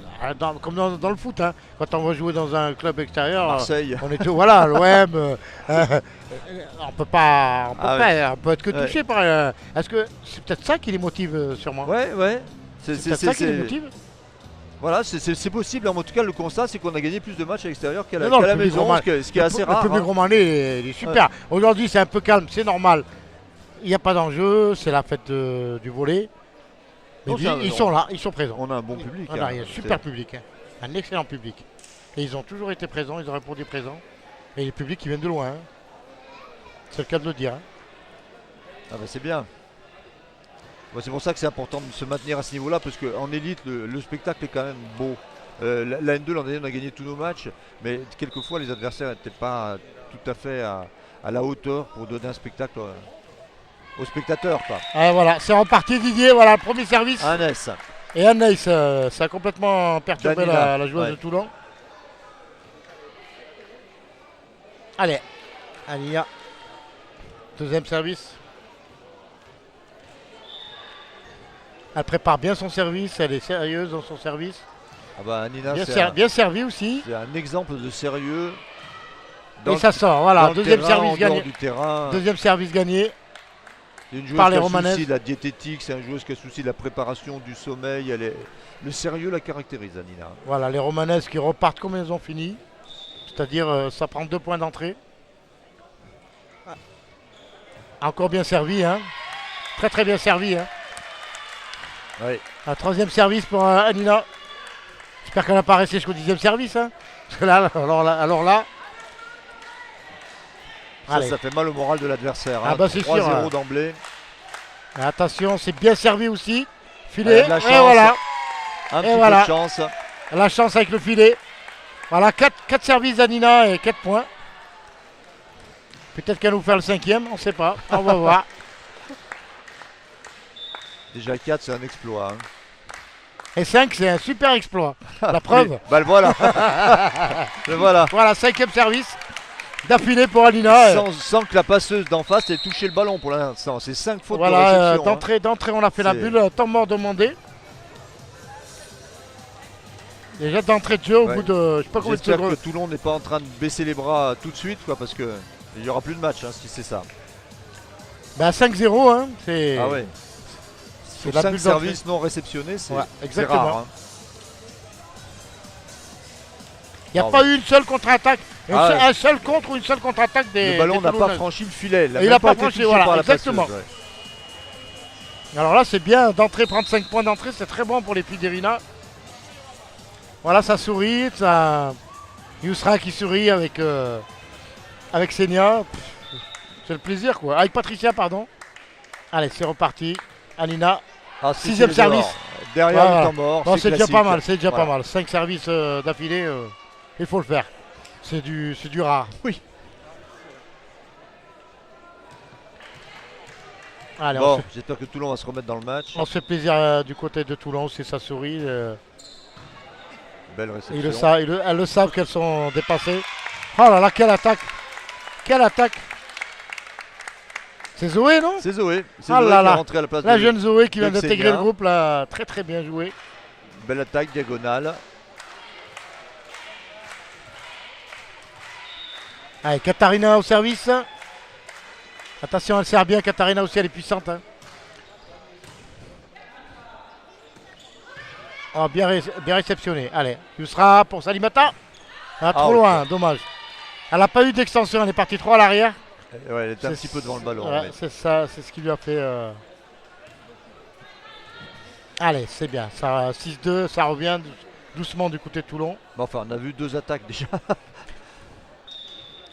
comme dans le foot, quand on va jouer dans un club extérieur, Marseille, on est tout, l'OM, on peut être que touché par. Est-ce que c'est peut-être ça qui les motive sûrement? Ouais. C'est peut-être ça qui les motive. Voilà, c'est possible. En tout cas, le constat, c'est qu'on a gagné plus de matchs à l'extérieur qu'à la maison, ce qui est assez rare. Le public romanais il est super. Aujourd'hui, c'est un peu calme, c'est normal. Il n'y a pas d'enjeu, c'est la fête du volley. Mais ils sont là, ils sont présents. On a un bon public. On a un super public, un excellent public. Et ils ont toujours été présents, ils ont répondu présents. Et les publics qui viennent de loin. C'est le cas de le dire. C'est bien. C'est pour ça que c'est important de se maintenir à ce niveau-là, parce qu'en élite, le spectacle est quand même beau. La N2, l'an dernier, on a gagné tous nos matchs, mais quelquefois les adversaires n'étaient pas tout à fait à la hauteur pour donner un spectacle aux spectateurs. Voilà, c'est reparti Didier, voilà le premier service. Annès. Et Annès, ça a complètement perturbé la joueuse de Toulon. Allez, Alia. Deuxième service. Elle prépare bien son service, elle est sérieuse dans son service. Nina, bien servi aussi. C'est un exemple de sérieux. Et ça sort, voilà, deuxième service gagné. Deuxième service gagné. Une joueuse qui a souci de la diététique, c'est une joueuse qui a souci de la préparation, du sommeil. Le sérieux la caractérise, Nina. Voilà, les Romanaises qui repartent comme elles ont fini. C'est-à-dire, ça prend 2 points d'entrée. Encore bien servi, Très très bien servi, Un troisième service pour Anina. J'espère qu'elle n'a pas resté jusqu'au 10e service. Parce que là, alors là. Ça fait mal au moral de l'adversaire. C'est sûr. 3-0 d'emblée. Attention, c'est bien servi aussi. Filet. Et voilà. Un petit peu de chance. La chance avec le filet. Voilà, 4 services d'Anina et 4 points. Peut-être qu'elle va nous faire le 5e, on ne sait pas. On va voir. Déjà 4, c'est un exploit. Et 5, c'est un super exploit. La preuve. Le voilà. Le voilà. Voilà, 5e service d'affilée pour Alina. Sans que la passeuse d'en face ait touché le ballon pour l'instant. C'est 5 fautes de réception. D'entrée, on a fait la bulle. Temps mort demandé. Déjà d'entrée de jeu au bout de je sais pas combien de secondes. J'espère que Toulon n'est pas en train de baisser les bras tout de suite, parce que il n'y aura plus de match si c'est ça. 5-0, c'est. Ah ouais. Sur 5 services non réceptionnés, c'est rare. Il n'y a pas eu une seule contre-attaque. Un seul contre ou une seule contre-attaque des. Le ballon n'a pas franchi le filet. Il n'a pas franchi, voilà, exactement. Alors là, c'est bien d'entrée, prendre 5 points d'entrée, c'est très bon pour les filles d'Irina. Voilà, ça sourit, ça. Yousra qui sourit avec Senia. C'est le plaisir, quoi. Avec Patricia, pardon. Allez, c'est reparti. Alina. 6e service. Derrière le temps mort. Bon, c'est déjà pas mal, c'est déjà pas mal. 5 services d'affilée, il faut le faire. C'est du rare. Oui. Allez, j'espère que Toulon va se remettre dans le match. On se fait plaisir du côté de Toulon, c'est ça sourit. Belle réception. Elles le savent qu'elles sont dépassées. Oh là là, quelle attaque! Quelle attaque! C'est Zoé, non? C'est Zoé. C'est Zoé qui est rentrée à la place la jeune Zoé qui vient d'intégrer le groupe, là, très très bien joué. Belle attaque diagonale. Allez, Katarina au service. Attention, elle sert bien. Katarina aussi, elle est puissante. Hein. Oh, bien réceptionné. Allez, Yousra pour Salimata. Ah, trop loin, dommage. Elle n'a pas eu d'extension, elle est partie trop à l'arrière. Ouais, elle était un petit peu devant le ballon. Ouais, c'est ça, c'est ce qui lui a fait. Allez, c'est bien. Ça 6-2, ça revient doucement du côté de Toulon. Bon, enfin, on a vu 2 attaques déjà.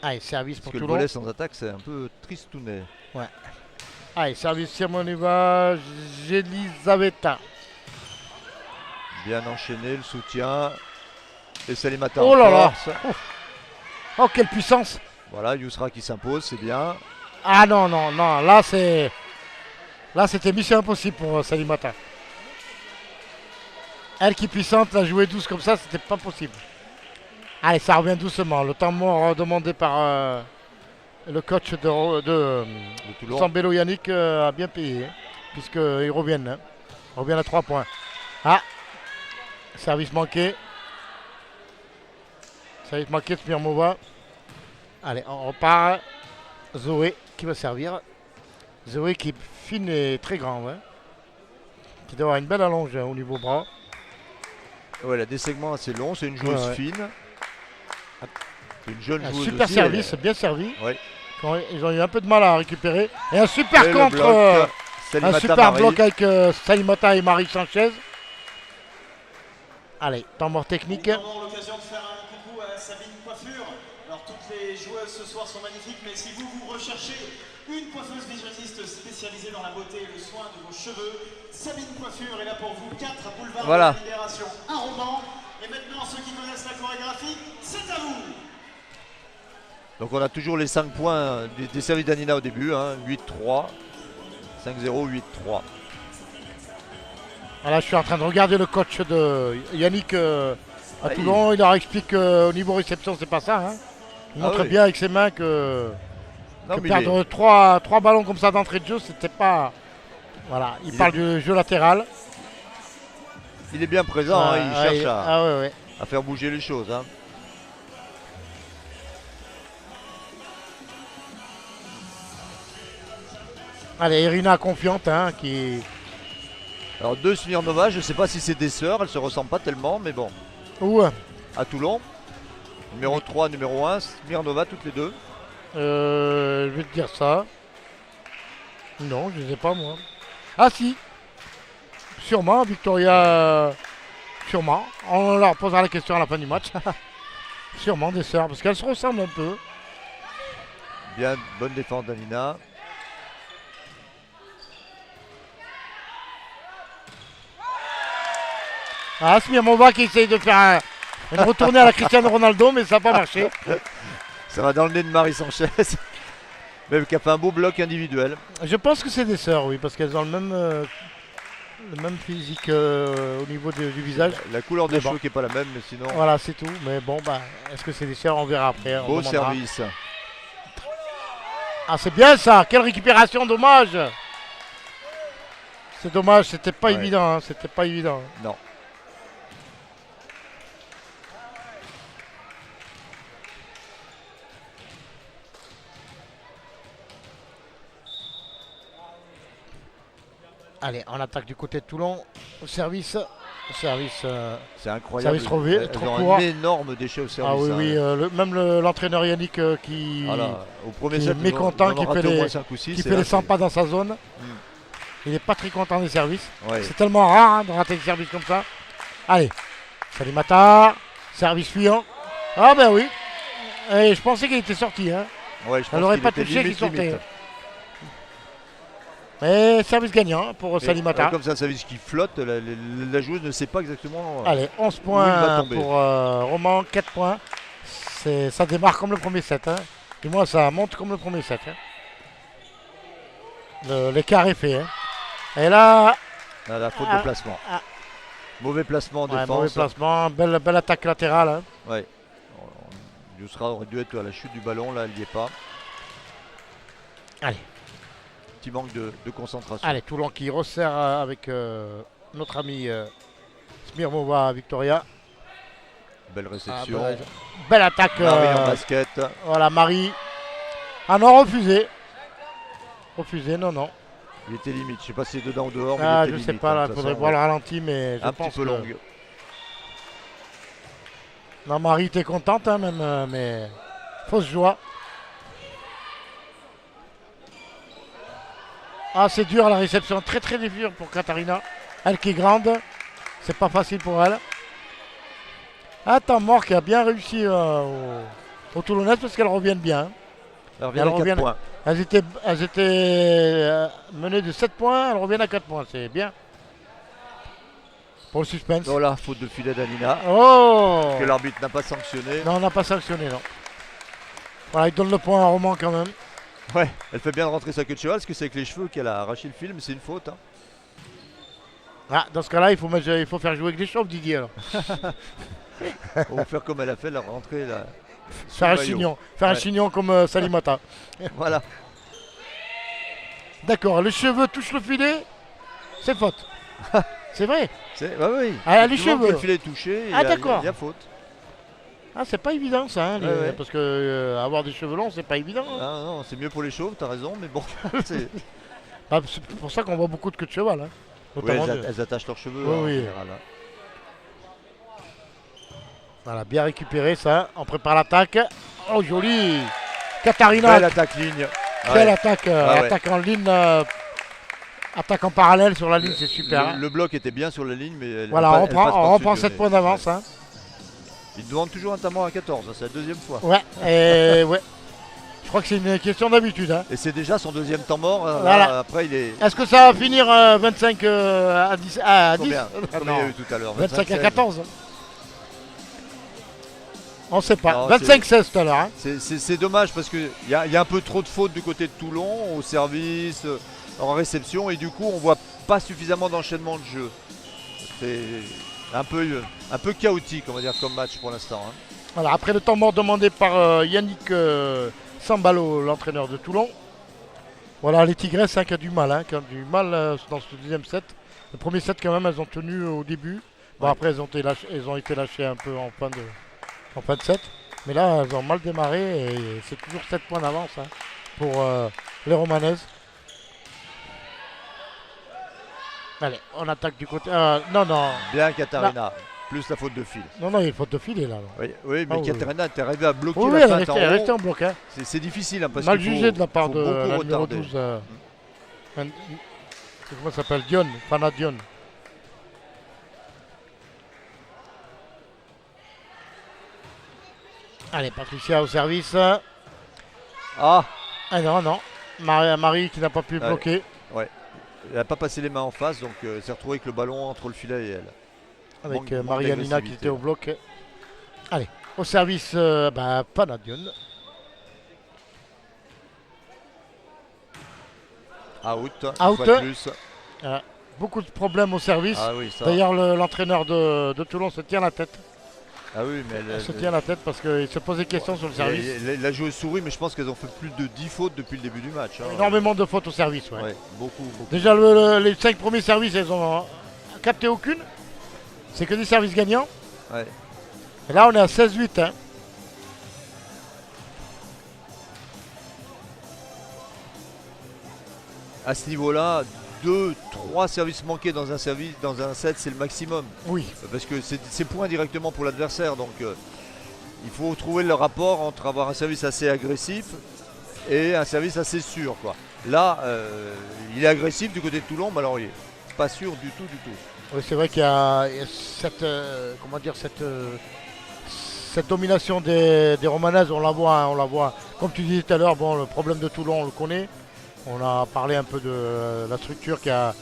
Allez, service pour Parce que Toulon. le volet sans attaque, c'est un peu tristounet. Ouais. Allez, service Simoneva, Jelizaveta. Bien enchaîné, le soutien. Et Salimata Oh en là là. force. Oh, quelle puissance. Voilà, Yousra qui s'impose, c'est bien. Ah non, non, non. Là, c'était mission impossible pour Salimata. Elle qui est puissante, la jouer douce comme ça, c'était pas possible. Allez, ça revient doucement. Le temps mort demandé par le coach de Toulon. Sambello Yannick a bien payé. Puisqu'ils reviennent. Hein. Ils reviennent à 3 points. Ah, service manqué. Service manqué de Smirmova. Allez, on repart. Zoé qui va servir. Zoé qui est fine et très grande. Ouais. Qui doit avoir une belle allonge au niveau bras. Ouais, elle a des segments assez longs, c'est une joueuse fine. C'est une jeune Un joueuse super aussi, service, bien servi. Ouais. Ils ont eu un peu de mal à récupérer. Et un super Et contre. le bloc, Un Salimata super Marie. bloc avec Salimata et Marie Sanchez. Allez, temps mort technique. Nous avons l'occasion de faire un coucou à Sabine Coiffure. Alors toutes les joueuses ce soir sont magnifiques, mais si vous recherchez une coiffeuse visagiste spécialisée dans la beauté et le soin de vos cheveux, Sabine Coiffure est là pour vous. 4 boulevard de la Libération, un roman. Et maintenant, ceux qui connaissent la chorégraphie, c'est à vous. Donc on a toujours les 5 points des services d'Anina au début, hein, 8-3, 5-0, 8-3. Voilà, je suis en train de regarder le coach de Yannick à Toulon. Il leur explique qu'au niveau réception, c'est pas ça. Hein. Il montre bien avec ses mains que perdre 3 ballons comme ça d'entrée de jeu, c'était pas. Voilà, il parle du jeu latéral. Il est bien présent, hein, il cherche à faire bouger les choses. Hein. Allez, Irina confiante, hein, qui. Alors 2 Smirnova, je ne sais pas si c'est des sœurs, elles se ressemblent pas tellement, mais bon. Où à Toulon. Numéro 3, numéro 1, Smirnova, toutes les deux. Je vais te dire ça. Non, je ne sais pas moi. Ah si. Sûrement, Victoria. Sûrement. On leur posera la question à la fin du match. Sûrement des sœurs, parce qu'elles se ressemblent un peu. Bien, bonne défense d'Anina. Ah, Smirmova qui essaye de faire une retournée à la Cristiano Ronaldo, mais ça n'a pas marché. Ça va dans le nez de Marie Sanchez. Même qui a fait un beau bloc individuel. Je pense que c'est des sœurs, oui, parce qu'elles ont le même physique au niveau du visage. La couleur des cheveux qui n'est pas la même, mais sinon. Voilà, c'est tout. Mais bon, bah, est-ce que c'est des sœurs? On verra après. Beau service. Ah, c'est bien ça. Quelle récupération, dommage. C'est dommage, c'était pas évident. Hein. C'était pas évident. Non. Allez, on attaque du côté de Toulon. Au service. C'est incroyable. Service trouvé. Elles ont un énorme déchet au service. Ah oui, oui. Même l'entraîneur Yannick qui, au premier qui set, est mécontent, qui fait les 100 pas dans sa zone. Il n'est pas très content des services. Ouais. C'est tellement rare hein, de rater des services comme ça. Allez, Salimata. Service fuyant. Ah ben oui. Et je pensais qu'il était sorti. Hein. Ouais, elle n'aurait pas touché qu'il sortait. Mais service gagnant pour Salimata. Comme c'est un service qui flotte, la joueuse ne sait pas exactement. Allez, 11 points pour Roman, 4 points. Ça démarre comme le premier set. Hein. Du moins, ça monte comme le premier set. Hein. L'écart est fait. Hein. Et là. La faute de placement. Mauvais placement en défense. Mauvais placement, belle attaque latérale. Hein. Ouais. Yousra aurait dû être à la chute du ballon, là, elle n'y est pas. Allez. Petit manque de concentration. Allez, Toulon qui resserre avec notre ami Smirmova Victoria. Belle réception. Belle attaque. Marie en basket. Voilà, Marie. Ah non, refusé. Refusé, non, non. Il était limite. Je sais pas si c'est dedans ou dehors. Mais Ah, il je était sais limite, pas, hein, là, de toute faudrait façon, voir ouais. le ralenti, mais je Un pense petit peu que... longue. Non, Marie, t'es contente, hein, même, mais fausse joie. Ah, c'est dur la réception, très très dur pour Katharina. Elle qui est grande, c'est pas facile pour elle. Attends, Mort qui a bien réussi aux Toulonnaises parce qu'elles reviennent bien. Hein. Elle revient à 4 points. Elles étaient menées de 7 points, elles reviennent à 4 points, c'est bien. Pour le suspense. Voilà, faute de filet d'Anina. Oh, Que l'arbitre n'a pas sanctionné. non, on n'a pas sanctionné, non. Voilà, il donne le point à Roman quand même. Ouais, elle fait bien de rentrer sa queue de cheval parce que c'est avec les cheveux qu'elle a arraché le fil, mais c'est une faute. Hein. Ah, dans ce cas-là, il faut faire jouer avec des chauves, Didier. Alors. On va faire comme elle a fait, la rentrée là. Faire un maillot. chignon. Faire un Ouais. chignon comme Salimata. Voilà. D'accord, les cheveux touchent le filet, c'est faute. C'est vrai. Oui. Ah, les Tout le monde cheveux. que le filet est touché. Ah, d'accord. Il y a faute. Ah, c'est pas évident ça, hein, Ouais. parce que avoir des cheveux longs, c'est pas évident. Hein. Ah, non, c'est mieux pour les chauves, t'as raison, mais bon. c'est- Ah, c'est pour ça qu'on voit beaucoup de queues de cheval. Hein, Oui, notamment elles attachent leurs cheveux Oui, en oui. général. Hein. Voilà, bien récupéré ça. On prépare l'attaque. Oh, joli. Katharina. Belle attaque ligne. Belle Ouais. attaque. ouais. Attaque en ligne. Attaque en parallèle sur la ligne, c'est super. Hein. Le bloc était bien sur la ligne, mais Voilà, on reprend 7 points d'avance. Ouais. Hein. Il demande toujours un tambour à 14, hein, c'est la deuxième fois. Ouais, et ouais. Je crois que c'est une question d'habitude. Hein. Et c'est déjà son deuxième temps mort. Voilà. Là, après, il est. Est-ce que ça va finir 25 à 10 à 10 Combien Non, il y a eu tout à l'heure 25 à 16. 14. On ne sait pas. Non, 25-16 tout à l'heure. Hein. C'est dommage parce qu'il y a un peu trop de fautes du côté de Toulon, au service, en réception, et du coup, on voit pas suffisamment d'enchaînement de jeu. C'est un peu chaotique, on va dire, comme match pour l'instant. Hein. Voilà, après le temps mort demandé par Yannick Sambalo, l'entraîneur de Toulon. Voilà, les Tigresses qui ont du mal, dans ce deuxième set. Le premier set, quand même, elles ont tenu au début. Bon, Ouais. après, elles ont été lâchées un peu en fin de set. Mais là, elles ont mal démarré et c'est toujours 7 points d'avance hein, pour les Romanaises. Allez, on attaque du côté. Non. Bien Katharina, plus la faute de fil. Non, il y a une faute de filet là. Oui, mais Ah oui. Katharina, t'es arrivé à bloquer Oui, la elle feinte est restée en en haut. bloc. Hein. C'est difficile hein, parce Mal qu'il faut- jugé de la part faut de beaucoup la numéro retarder. 12. Comment ça s'appelle Dion, Fana Dion. Allez, Patricia au service. Ah, Ah non. Marie qui n'a pas pu Ouais. bloquer. elle n'a pas passé les mains en face, donc elle s'est retrouvée avec le ballon entre le filet et elle. Avec Manque Marie-Alina qui d'agressivité, était au bloc. Allez, au service, Fana Dion. Out, une Out. fois de plus. Beaucoup de problèmes au service. Ah oui, ça. D'ailleurs, l'entraîneur de Toulon se tient la tête. Ah oui, mais Elle se tient la tête parce qu'il se pose des questions sur le service. la joueuse sourit, mais je pense qu'elles ont fait plus de 10 fautes depuis le début du match. Hein. Énormément de fautes au service. Ouais. Ouais, beaucoup. Déjà, les 5 premiers services, elles ont capté aucune. C'est que des services gagnants. Ouais. Et là, on est à 16-8. Hein. À ce niveau-là, 2-3 services manqués dans un set, c'est le maximum. Oui. Parce que c'est point directement pour l'adversaire. Donc il faut trouver le rapport entre avoir un service assez agressif et un service assez sûr. Quoi. Là, il est agressif du côté de Toulon, mais alors il n'est pas sûr du tout. Oui, c'est vrai qu'il y a cette, cette domination des Romanaises, on la voit. Comme tu disais tout à l'heure, bon, le problème de Toulon, on le connaît. On a parlé un peu de la structure qui a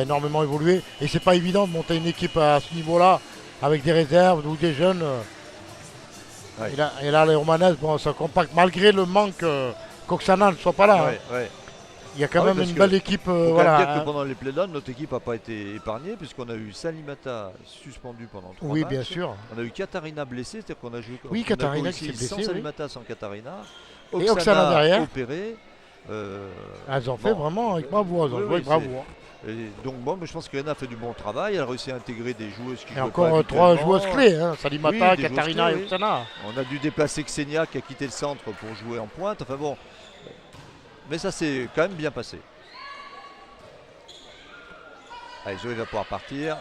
énormément évolué. Et c'est pas évident de monter une équipe à ce niveau-là, avec des réserves ou des jeunes. Ouais. Et là, les Romanaises, bon, ça compacte, malgré le manque qu'Oksana ne soit pas là. Ouais, Hein. ouais. Il y a quand même parce une que belle équipe. Faut quand même Voilà, dire que hein. pendant les playdowns, notre équipe n'a pas été épargnée, puisqu'on a eu Salimata suspendu pendant 3 Oui, matchs. bien sûr. On a eu Katharina blessée, c'est-à-dire qu'on a joué Oui, on a Katharina joué qui aussi s'est blessée, sans oui. Salimata, sans Katharina. Et Oksana derrière. opérée. Elles ont fait vraiment avec bravoure. Elles ont Oui, joué oui, avec bravoure. Et donc bon, je pense qu'Irina a fait du bon travail. Elle a réussi à intégrer des joueuses qui Et jouaient encore pas 3 habituellement. joueuses clés, hein. Salimata, Oui, des Katarina joueuses et clés, oui. Oksana. On a dû déplacer Xenia qui a quitté le centre pour jouer en pointe. Enfin bon, mais ça s'est quand même bien passé. Allez, Zoé va pouvoir partir.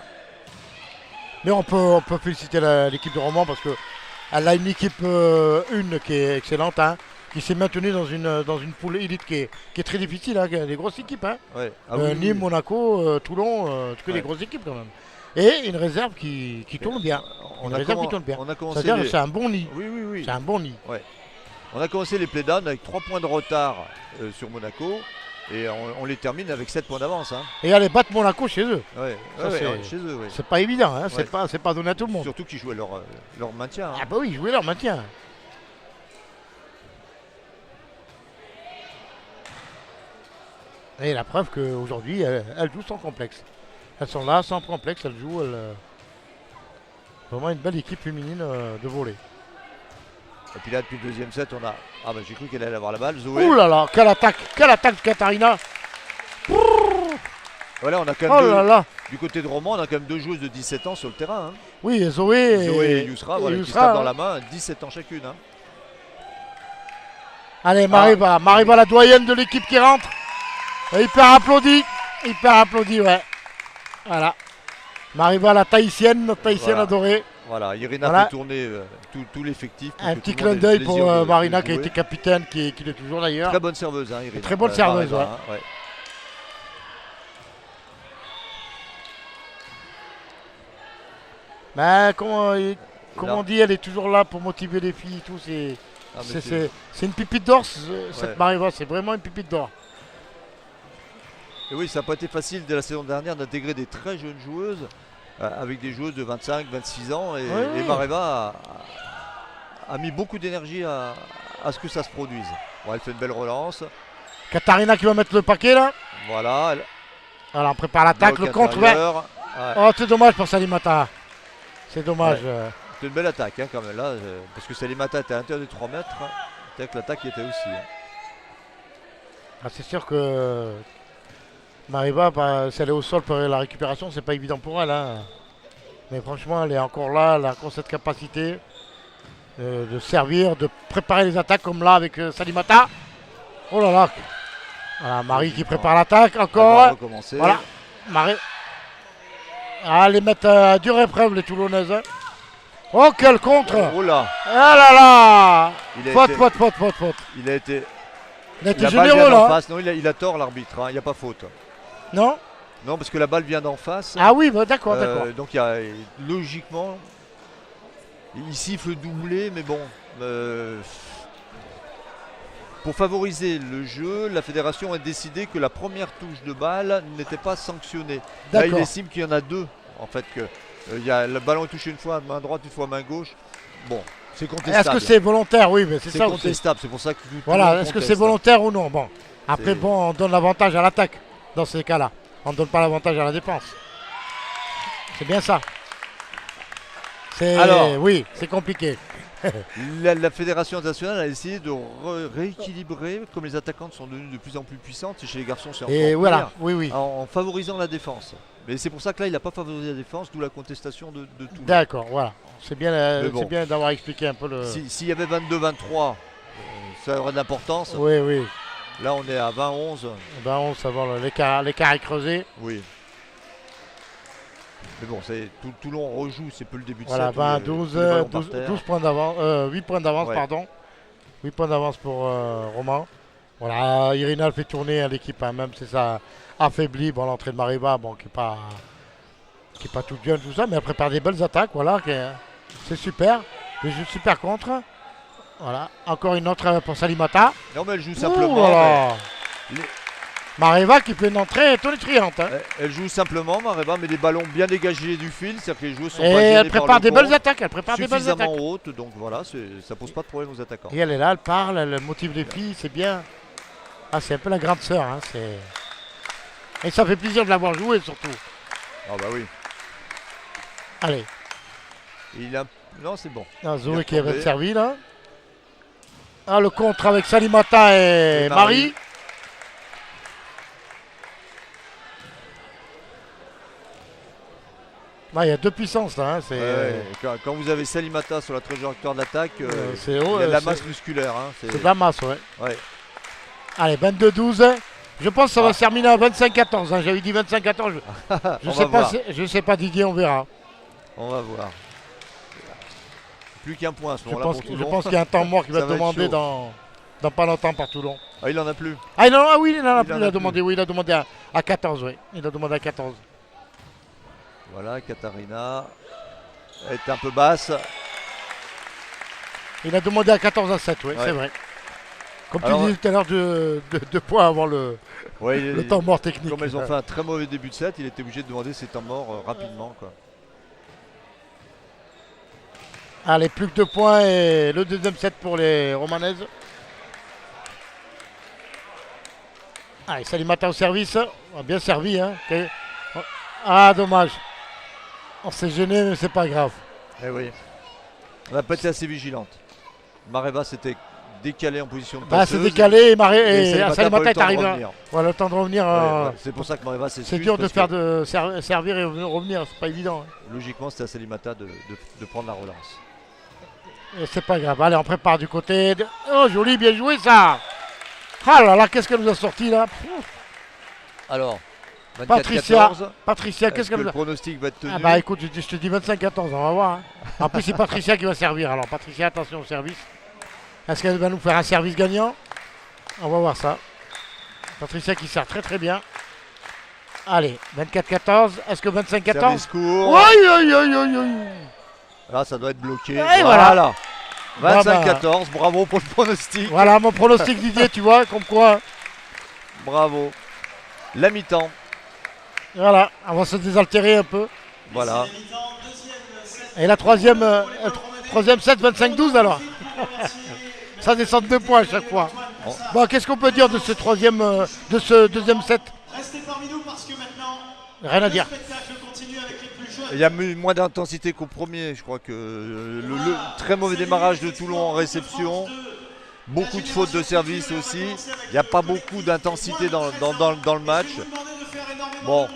Mais on peut féliciter l'équipe de Romans parce qu'elle a une équipe une qui est excellente, hein, qui s'est maintenue dans une poule élite qui est très difficile, hein, des grosses équipes. Hein. Ouais. Ah oui, Nîmes, oui. Monaco, Toulon, que des Ouais. grosses équipes quand même. Et une réserve qui tourne bien. On Une a, réserve qui tourne bien. on a commencé C'est-à-dire les... que c'est un bon nid. Oui, oui, oui. C'est un bon nid. On a commencé les playdowns avec 3 points de retard sur Monaco. Et on les termine avec 7 points d'avance. Hein. Et aller battre Monaco chez eux. Ouais, Ça, ouais, c'est- ouais, chez eux, ouais. C'est pas évident, hein. Ouais. C'est pas donné à tout le monde. Surtout qu'ils jouaient leur maintien. Hein. Ah bah oui, jouer leur maintien. Et la preuve qu'aujourd'hui, elles jouent sans complexe. Elles sont là, sans complexe, elles jouent. Vraiment une belle équipe féminine de volley. Et puis là, depuis le deuxième set, on a. Ah bah j'ai cru qu'elle allait avoir la balle. Zoé. Ouh là là, quelle attaque de Katarina. Voilà, on a quand Oh même là là. du côté de Romans, on a quand même 2 joueuses de 17 ans sur le terrain. Hein. Oui, et Zoé, Zoé et Yousra, voilà, qui se Yousra, tapent dans hein. la main, 17 ans chacune. Hein. Allez, Mariba, la doyenne de l'équipe qui rentre. Et hyper applaudi, ouais. Voilà. Mariba, la tahitienne, notre tahitienne Voilà. adorée. Voilà, Irina Voilà. fait tourner tout l'effectif. pour Un que petit tout le monde clin ait le d'œil pour plaisir de Marina qui a jouer. été capitaine, qui l'est toujours d'ailleurs. Très bonne serveuse, hein, Irina. Très bonne serveuse, Mariva, hein, ouais. Ben, comment Là. on dit, elle est toujours là pour motiver les filles et tout. Ah, mais C'est une pipite d'or, cette Ouais. Mariva, c'est vraiment une pipite d'or. Et oui, ça n'a pas été facile dès la saison dernière d'intégrer des très jeunes joueuses avec des joueuses de 25, 26 ans. Et, Oui, oui. et Mariva a mis beaucoup d'énergie à ce que ça se produise. Bon, elle fait une belle relance. Katarina qui va mettre le paquet là. Voilà. Elle Alors on prépare l'attaque, bloque le contre. Ouais. intérieur. Ouais. Oh, c'est dommage pour Salimata. C'est dommage. C'est une belle attaque hein, quand même là. Parce que Salimata était à l'intérieur des 3 mètres. C'est-à-dire que l'attaque y était aussi. Hein. Ah, c'est sûr que Mariva, bah, si elle est au sol pour la récupération, c'est pas évident pour elle. Hein. Mais franchement, elle est encore là, elle a encore cette capacité de servir, de préparer les attaques comme là avec Salimata. Oh là là. Voilà, Marie qui prépare l'attaque Elle va encore. recommencer. Voilà, Marie. Ah, les mettre à dure épreuve les Toulonnaises. Hein. Oh, quel contre. Oh là. Ah là là. Il a Faute. Il a été. Il a été La balle généreux vient d'en là. face. Non, il a tort l'arbitre. Hein. Il n'y a pas faute. Non. Non, parce que la balle vient d'en face. Ah oui, bah, d'accord. Donc il y a, logiquement, il siffle doublé, mais bon. Pour favoriser le jeu, la fédération a décidé que la première touche de balle n'était pas sanctionnée. Là, il D'accord. estime qu'il y en a 2. En fait, que le ballon est touché une fois à main droite, une fois à main gauche. Bon, c'est contestable. Est-ce que c'est volontaire? Oui, mais c'est C'est ça aussi. contestable, c'est pour ça que tout le Voilà, monde est-ce que conteste. c'est volontaire ou non? Bon, après, C'est- bon, on donne l'avantage à l'attaque dans ces cas-là. On ne donne pas l'avantage à la défense. C'est bien ça. Alors. Oui, c'est compliqué. La fédération internationale a essayé de rééquilibrer, comme les attaquantes sont devenues de plus en plus puissantes, et chez les garçons c'est encore Et pire, voilà, oui. en favorisant la défense. Mais c'est pour ça que là il n'a pas favorisé la défense, d'où la contestation de tout. D'accord, voilà. C'est bien, Mais bon. c'est bien d'avoir expliqué un peu le. S'il y avait 22-23, ça aurait de l'importance. Oui. Là on est à 20-11. Ben, on savoir l'écart est creusé. Oui. Mais bon, Toulon rejoue, c'est peu le début de Voilà, set, 20, tous les 12, ballons par 12, terre. 12 points d'avance, 8 points d'avance, Ouais. pardon. 8 points d'avance pour Romain. Voilà, Irina le fait tourner à l'équipe, hein, même si ça affaiblit l'entrée de Mariva, qui n'est pas toute jeune, tout ça, mais elle prépare des belles attaques, voilà, c'est super. Des jeux super contre. Voilà, encore une autre pour Salimata. Non mais elle joue Ouh simplement. là là. mais Mariva qui fait une entrée tonitruante. Hein. elle joue simplement, Mareva, mais des ballons bien dégagés du fil, c'est-à-dire que les joueurs sont Et pas gênés elle par prépare le des belles contre, attaques, elle prépare des belles suffisamment attaques. hautes, donc voilà, ça pose pas de problème aux attaquants. Et elle est là, elle parle, elle motive les filles, c'est bien. Ah, c'est un peu la grande sœur. Hein, et ça fait plaisir de l'avoir joué surtout. Ah bah oui. Allez, Non, c'est bon. ah, Zoé Bien qui avait tombé. servi là. Ah, le contre avec Salimata et Et Marie. Il y a deux puissances là. Hein, Quand vous avez Salimata sur la trajectoire d'attaque, il c'est y a de la masse musculaire. Hein, c'est de la masse, ouais. Ouais. Allez, 22-12. Je pense que ça va se terminer à 25-14. Hein. J'avais dit 25-14. Je sais pas Didier, on verra. On va voir. Plus qu'un point à ce moment-là pour Toulon. Je pense qu'il y a un temps mort qui va Ça être va être demandé chaud. dans pas longtemps par Toulon. Ah, il en a plus. Ah non, oui, il en a plus. en Il a a demandé, oui, il a demandé à 14, oui. Il a demandé à 14. Voilà, Katharina est un peu basse. Il a demandé à 14 à 7, oui, c'est vrai. Comme tu disais tout à l'heure, deux points avant le temps mort technique. Comme ils ont fait un très mauvais début de set, il était obligé de demander ses temps morts rapidement, quoi. Allez, plus que 2 points et le deuxième set pour les Romanaises. Allez, Salimata au service. Bien servi. Hein. Ah, dommage. On s'est gêné, mais c'est pas grave. Eh oui. On n'a pas été assez vigilante. Mareva s'était décalée en position de passeuse. C'est décalé et Salimata est arrivé. Voilà, le temps de revenir. C'est pour ça que Mareva s'est c'est dur de faire servir et revenir, c'est pas évident. Hein. Logiquement, c'était à Salimata de prendre la relance. Et c'est pas grave. Allez, on prépare du côté. Oh, joli, bien joué ça. Ah là là, qu'est-ce qu'elle nous a sorti là. Alors, 24-14. Patricia, qu'est-ce qu'elle nous a... Le pronostic va être tenu. Ah bah écoute, je te dis 25-14, on va voir. Hein. En plus, c'est Patricia qui va servir. Alors, Patricia, attention au service. Est-ce qu'elle va nous faire un service gagnant? On va voir ça. Patricia qui sert très très bien. Allez, 24-14. Est-ce que 25-14? Service court. Oui. Là, ça doit être bloqué. Et voilà. 25-14, bravo pour le pronostic. Voilà mon pronostic Didier, tu vois, comme quoi. Bravo. La mi-temps. Voilà, on va se désaltérer un peu. Voilà. Et la troisième set, 25-12 alors. Ça descend de 2 points à chaque fois. Bon, qu'est-ce qu'on peut dire de ce deuxième set? Restez parmi nous parce que maintenant, rien à dire. Le spectacle continue avec les plus jeunes. Il y a moins d'intensité qu'au premier. Je crois que le très mauvais démarrage de Toulon en réception. Beaucoup de fautes de service aussi. Il n'y a pas beaucoup d'intensité dans le match. Bon.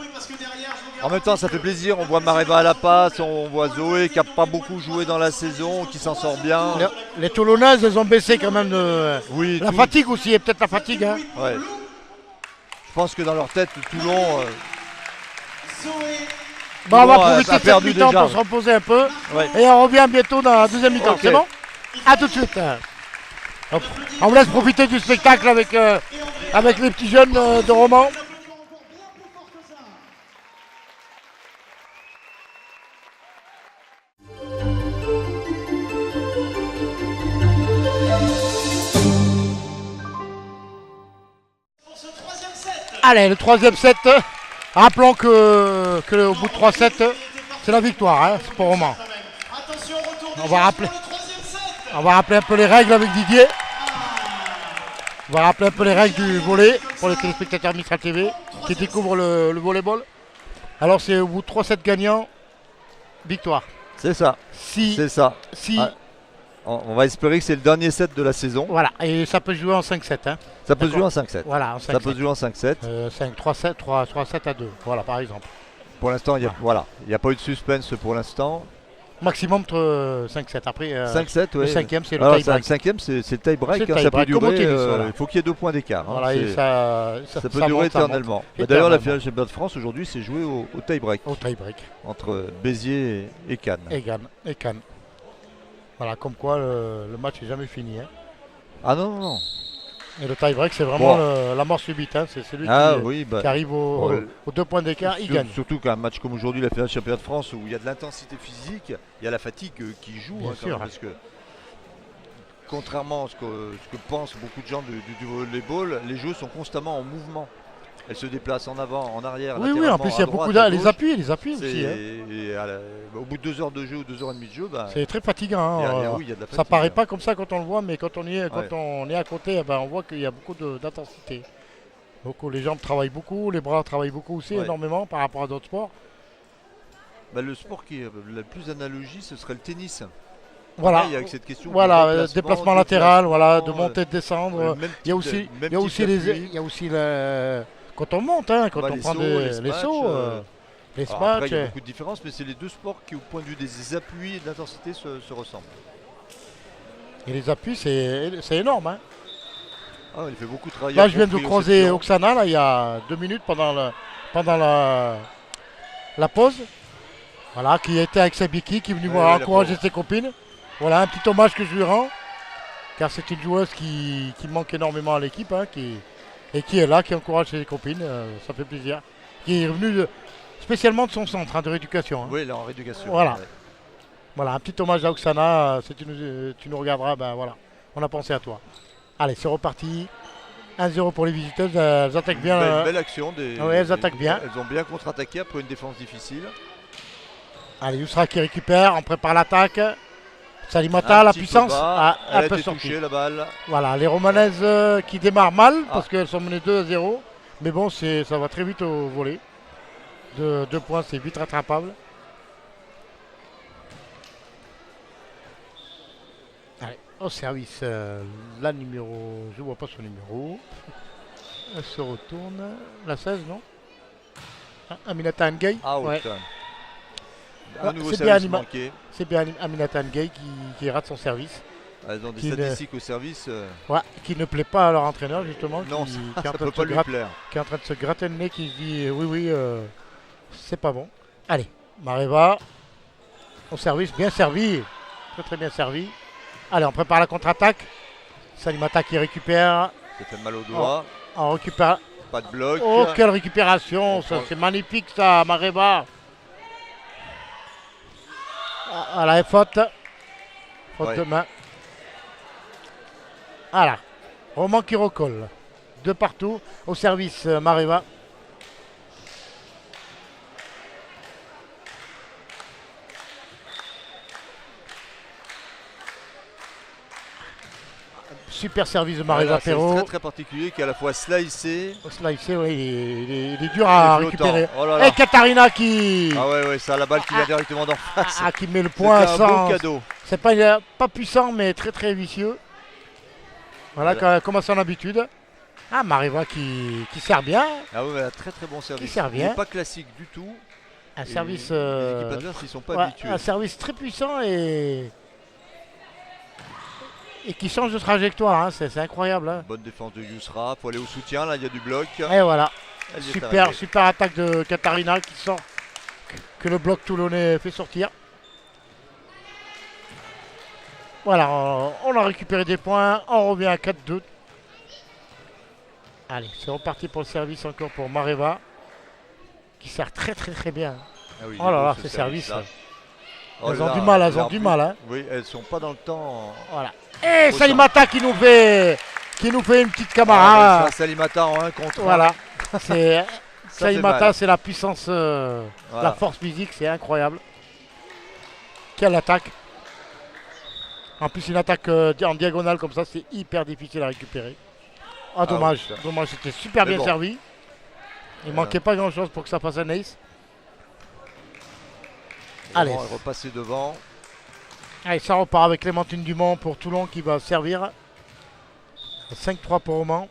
En même temps, ça fait plaisir. On voit Mareva à la passe. On voit Zoé qui n'a pas beaucoup joué dans la saison, qui s'en sort bien. Les Toulonnaises, elles ont baissé quand même. La fatigue aussi, et peut-être la fatigue. Hein. Ouais. Je pense que dans leur tête, Toulon. Bon, on va profiter de cette mi-temps pour se reposer un peu. Ouais. Et on revient bientôt dans la deuxième mi-temps. Okay. C'est bon? A tout de suite. Hop. On vous laisse profiter du spectacle avec les petits jeunes de Romans. Allez, le troisième set. Rappelons que au bout de 3 sets, c'est la victoire, hein, c'est pour Roman. On va rappeler un peu les règles avec Didier. On va rappeler un peu les règles du volley pour les téléspectateurs Mistral TV qui découvrent le volleyball. Alors c'est au bout de 3 sets gagnants, victoire. C'est ça. C'est ça. On va espérer que c'est le dernier set de la saison. Voilà, et ça peut jouer en 5-7. Hein. Ça peut se jouer en 5-7. Voilà, en 5-7. Ça peut se jouer en 5-7. 3-7 à 2, voilà par exemple. Pour l'instant, il n'y a pas eu de suspense pour l'instant. Maximum 5-7. Après, 5-7, oui. Le cinquième, c'est le tie-break. Le cinquième, c'est le tie-break. Ça peut durer. Il faut qu'il y ait 2 points d'écart. Voilà, et ça peut durer éternellement. D'ailleurs, la finale championnat de France aujourd'hui, c'est joué au tie-break. Au tie-break. Entre Béziers et Cannes. Et Cannes. Voilà, comme quoi le match n'est jamais fini. Hein. Ah non. Et le tie-break, c'est vraiment la mort subite. Hein. C'est celui qui arrive aux 2 points d'écart, il gagne. Surtout qu'un match comme aujourd'hui, la finale championnat de France, où il y a de l'intensité physique, il y a la fatigue qui joue. Bien sûr. Parce que, contrairement à ce que pensent beaucoup de gens du volleyball, les jeux sont constamment en mouvement. Elles se déplacent en avant, en arrière. Oui, en plus il y a beaucoup les appuis aussi. Au bout de 2 heures de jeu ou 2 heures et demie de jeu, c'est très fatigant. Il y a de la fatigue, ça paraît pas comme ça quand on le voit, mais quand on est à côté, on voit qu'il y a beaucoup d'intensité. Les jambes travaillent beaucoup, les bras travaillent beaucoup aussi énormément par rapport à d'autres sports. Le sport qui est le plus analogie, ce serait le tennis. Voilà, avec cette question déplacement latéral, de monter, de descendre. Il y a aussi quand on monte, quand on prend les sauts, Les Alors après, smatchs. il y a beaucoup de différences, mais c'est les deux sports qui, au point de vue des appuis et de l'intensité, se ressemblent. Et les appuis, c'est énorme. Hein. Ah, il fait beaucoup travailler. Là, en je viens de croiser proprioception. Oksana, là, il y a 2 minutes pendant la pause. Voilà, qui était avec Sabiki, qui est venu Ouais, voir ouais, la encourager pauvre. ses copines. Voilà, un petit hommage que je lui rends. Car c'est une joueuse qui manque énormément à l'équipe, hein, et qui est là, qui encourage ses copines. Ça fait plaisir. Qui est venu spécialement de son centre hein, de rééducation. Hein. Oui, là, en rééducation. Voilà. Ouais. Voilà, un petit hommage à Oksana. Si tu nous regarderas, ben voilà, on a pensé à toi. Allez, c'est reparti. 1-0 pour les visiteuses. Elles attaquent bien. Belle action. ouais, elles attaquent bien. Elles ont bien contre-attaqué après une défense difficile. Allez, Yousra qui récupère. On prépare l'attaque. Salimata, Un la petit peu puissance. bas. Elle Un a peu été sortie. touchée, la balle. Voilà, les Romanaises qui démarrent mal Ah. parce qu'elles sont menées 2-0. Mais bon, ça va très vite au volet. 2 points, c'est vite rattrapable. Allez, au service, la numéro. Je vois pas son numéro. Elle se retourne. La 16, non Aminata Ngay. Out. Ouais. Un nouveau c'est bien service anima- manqué. C'est bien Aminata Ngay qui rate son service. Elles ont des Qui ne- statistiques au service. Ouais, qui ne plaît pas à leur entraîneur, justement. Non, qui est ça en ne train peut de pas se lui gratter. plaire. Qui est en train de se gratter le nez, qui se dit oui, c'est pas bon. Allez, Mareva, au service, bien servi, très bien servi. Allez, on prépare la contre-attaque. Salimata qui récupère, Ça fait mal au doigt. on récupère. Pas de bloc. Oh, quelle récupération, ça, Enfin. c'est magnifique ça, Mareva. Voilà, faute. Faute Ouais. de main. Voilà, Roman qui recolle. De partout, au service Mareva. Super service de Mareva Voilà, c'est Perrault. très très particulier qui est à la fois slicé. Slicé, ouais, il est dur à et flottant. récupérer. Oh là là. Et Katarina qui, Ah ouais, ça, la balle qui vient directement d'en face. qui met le C'était point un beau sans. cadeau. C'est pas puissant, mais très très vicieux. Voilà, comme à son habitude. Ah, Mareva qui sert bien. Ah ouais, elle a très très bon service. sert Il bien. n'est pas classique du tout. Un Et service. Les équipes adverses, ils sont pas ouais, habitués. un service très puissant et qui change de trajectoire. Hein. C'est incroyable. Hein. Bonne défense de Yousra. Faut aller au soutien. Là, il y a du bloc. Et voilà. Elle y est Super, arrivée. super attaque de Katarina qui sort. Que le bloc toulonnais fait sortir. Voilà, on a récupéré des points. On revient à 4-2. Allez, c'est reparti pour le service encore pour Mareva. Qui sert très très très bien. Ah oui, il Oh est là beau, là, ce ces services. service-là. Elles Oh ont là, du mal, elles là, ont en du plus- mal. Hein. Oui, elles sont pas dans le temps. Voilà. Et Au Salimata qui nous fait une petite Ah, camarade. mais ça, Salimata en 1 contre 1. Voilà. C'est Ça fait Salimata, mal. c'est la puissance, la Voilà. force physique, c'est incroyable. Quelle attaque. En plus, une attaque en diagonale comme ça, c'est hyper difficile à récupérer. Ah, dommage. oui, ça. Dommage, c'était super Mais bien bon. servi. Il manquait pas grand chose pour que ça fasse un ace. Allez. Vraiment, elle est repassée devant. Allez, ça repart avec Clémentine Dumont pour Toulon qui va servir. 5-3 pour Roman.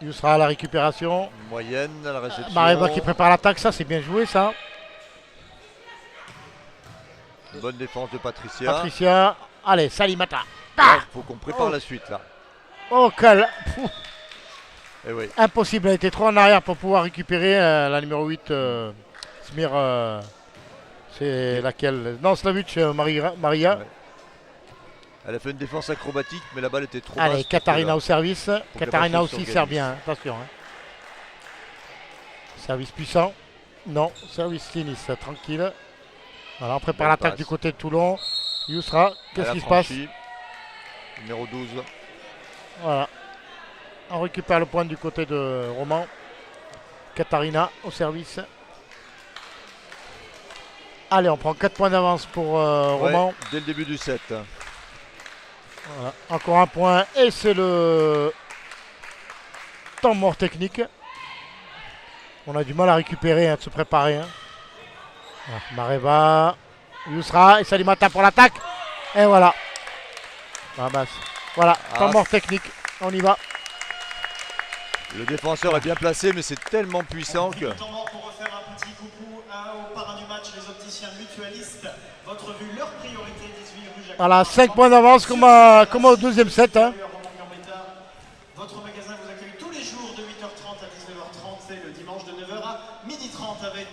Yousra à la récupération. Moyenne, à la réception. Mareva qui prépare l'attaque, ça c'est bien joué ça. Bonne défense de Patricia. Patricia. Allez, Salimata. Il faut qu'on prépare Oh. la suite là. Oh, Pfff, Et oui. impossible, elle était trop en arrière pour pouvoir récupérer la numéro 8. Smir, c'est laquelle? Non, Slavuc, Maria. Ouais. Elle a fait une défense acrobatique, mais la balle était trop Allez, basse. Katarina au service. que la Katarina balle aussi s'organise. sert bien, hein, attention. Hein. Service puissant. Non, service sinistre, tranquille. Voilà, on prépare Bonne l'attaque passe. du côté de Toulon. Yousra, Elle qu'est-ce a qui se passe? franchi. Numéro 12. Voilà. On récupère le point du côté de Roman. Katarina au service. Allez, on prend 4 points d'avance pour Roman. Ouais, dès le début du set. Voilà. Encore un point et c'est le temps mort technique. On a du mal à récupérer, hein, de se préparer. Hein. Voilà. Mareva, Yousra et Salimata pour l'attaque. Et voilà. Ramasse. Voilà, temps mort technique. On y va. Le défenseur est bien placé, mais c'est tellement puissant que... Temps mort pour refaire un petit coucou aux parrains du match, les opticiens mutualistes. Votre vue, leur priorité, 18 rue Jacques. Voilà, 5 points d'avance comme au deuxième set. Hein. Votre magasin vous accueille tous les jours de 8h30 à 19h30 et le dimanche de 9h à 12h30 avec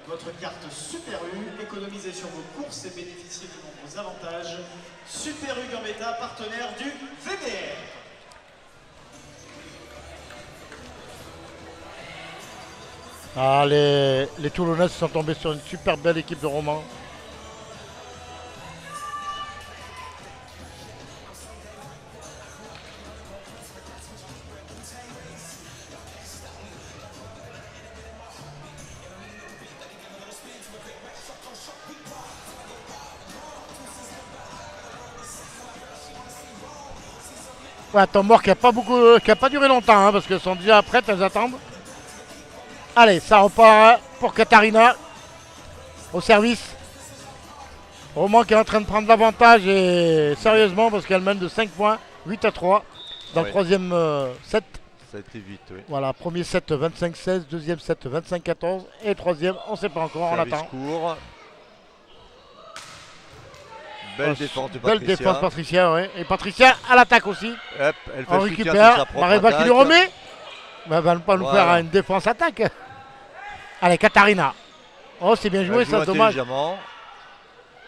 votre carte Super U. Économisez sur vos courses et bénéficiez de nombreux avantages. Super U Gambetta, partenaire du VBR. Ah, les Toulonnais sont tombés sur une super belle équipe de Romans. Ouais, temps mort qui a pas duré longtemps hein, parce qu'elles sont déjà prêtes, elles attendent. Allez, ça repart pour Katarina au service. Roman qui est en train de prendre l'avantage et sérieusement parce qu'elle mène de 5 points, 8-3 dans le troisième set. Ça a été vite, oui. Voilà, premier set 25-16, deuxième set 25-14 et troisième, on ne sait pas encore, Service on attend. court. Belle défense de Patricia. Belle défense Patricia, oui. Et Patricia à l'attaque aussi. Hop, elle fait On le soutien sur récupère, sa propre Mareva qui attaque. le remet. Mais elle va pas nous Voilà. faire une défense-attaque. Allez, Katarina. Oh, c'est bien joué, Elle joue ça, dommage. intelligemment.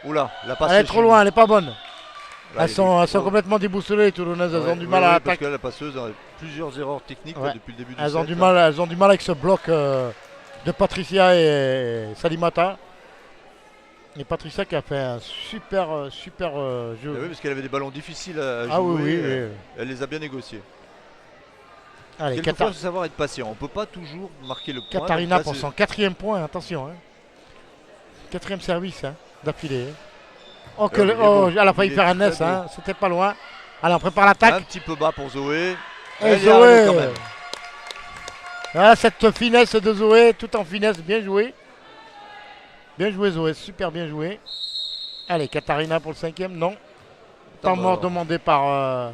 Oula, la passe Elle est trop loin, elle est pas bonne. Là, Elles il y a sont des- complètement déboussolées, les Toulonnaises. Elles Ouais, ont du mal à parce l'attaque. que la passeuse a plusieurs erreurs techniques Ouais. depuis le début du Elles ont set. du mal avec ce bloc de Patricia et Salimata. Et Patricia qui a fait un super Eh jeu. oui, parce qu'elle avait des ballons difficiles à jouer. Ah oui, oui, et oui. Elle les a bien négociés. Allez, Quelquefois, il faut savoir être patient. On ne peut pas toujours marquer le point. Katarina Donc là, pour c'est- son 4e point, attention. Hein. 4e service hein, d'affilée. Hein. Oh, que il est oh, beau. elle a failli Il est faire un très S, hein. beau. C'était pas loin. Allez, on prépare l'attaque. Un petit peu bas pour Zoé. Et Elle y arrive quand Zoé. même. Voilà cette finesse de Zoé, tout en finesse, bien joué. Bien joué Zoé, super bien joué. Allez, Katarina pour le 5e, non. Temps mort demandé par...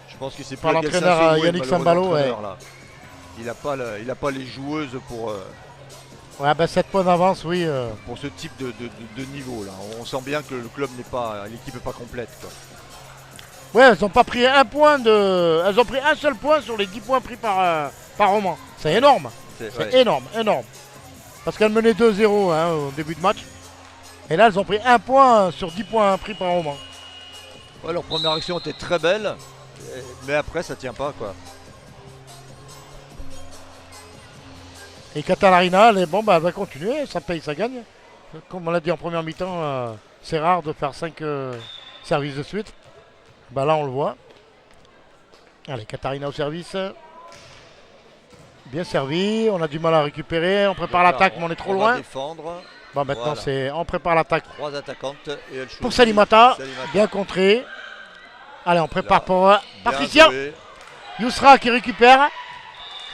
Je pense qu'il sait plus par à quel l'entraîneur, sens se jouer, Yannick le malheureux Sambalo, entraîneur, là. Il n'a pas les joueuses Ouais, bah 7 points d'avance, oui. pour ce type de niveau là. On sent bien que le club n'est pas, l'équipe n'est pas complète, quoi. Ouais, elles ont pas pris un point de... Elles ont pris un seul point sur les 10 points pris par Roman. C'est énorme. C'est Ouais. énorme. Parce qu'elles menaient 2-0 hein, au début de match. Et là, elles ont pris un point sur 10 points pris par Roman. Ouais, leur première action était très belle, mais après ça tient pas, quoi. Et Katarina, elle va continuer, ça paye, ça gagne. Comme on l'a dit en première mi-temps, c'est rare de faire 5 services de suite. Bah là, on le voit. Allez, Katarina au service. Bien servi, on a du mal à récupérer. On prépare l'attaque, mais on est trop va loin. défendre. Bon, maintenant, Voilà. on prépare l'attaque. 3 attaquantes et elle choisit Pour Salimata, Salimata. bien contré. Allez, on prépare Là. pour Bien Patricia. joué. Yousra qui récupère.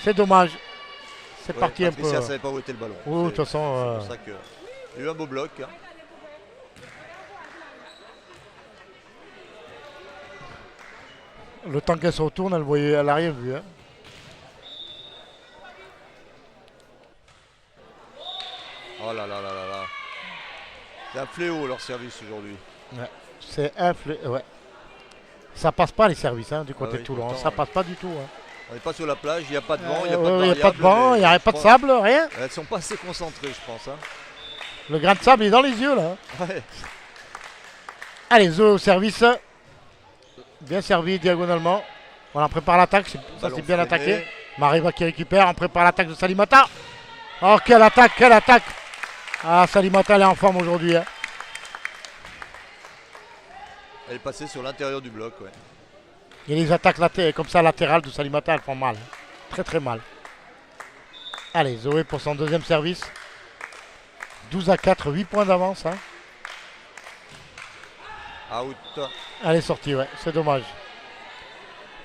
C'est dommage. C'est Ouais, parti un peu. Patricia savait pas où était le ballon. Oui, de C'est- toute façon. C'est pour ça qu'il y a eu un beau bloc, hein. Le temps qu'elle se retourne, elle a rien vu. Hein. Oh là là là là là. C'est un fléau leur service aujourd'hui. C'est ouais. Ça passe pas les services hein, du côté oui, de Toulon. pourtant, Ça passe pas du tout. Hein. On n'est pas sur la plage, il n'y a pas de vent, il n'y a Ouais, pas de ouais, y a pas de variable, vent, mais il n'y a je pas de pense- sable, rien. Elles sont pas assez concentrées, je pense, hein. Le grain de sable est dans les yeux là. Ouais. Allez, Zoé au service. Bien servi diagonalement. Voilà, on prépare l'attaque. Ça Ballon c'est bien freiné. attaqué. Mariva qui récupère. On prépare l'attaque de Salimata. Oh, quelle attaque, quelle attaque. Ah, Salimata, elle est en forme aujourd'hui. Hein. Elle est passée sur l'intérieur du bloc, ouais. Il y a les attaques comme ça latérales de Salimata, elles font mal. Très très mal. Allez, Zoé pour son deuxième service. 12-4, 8 points d'avance. Hein. Out. Elle est sortie, ouais, c'est dommage.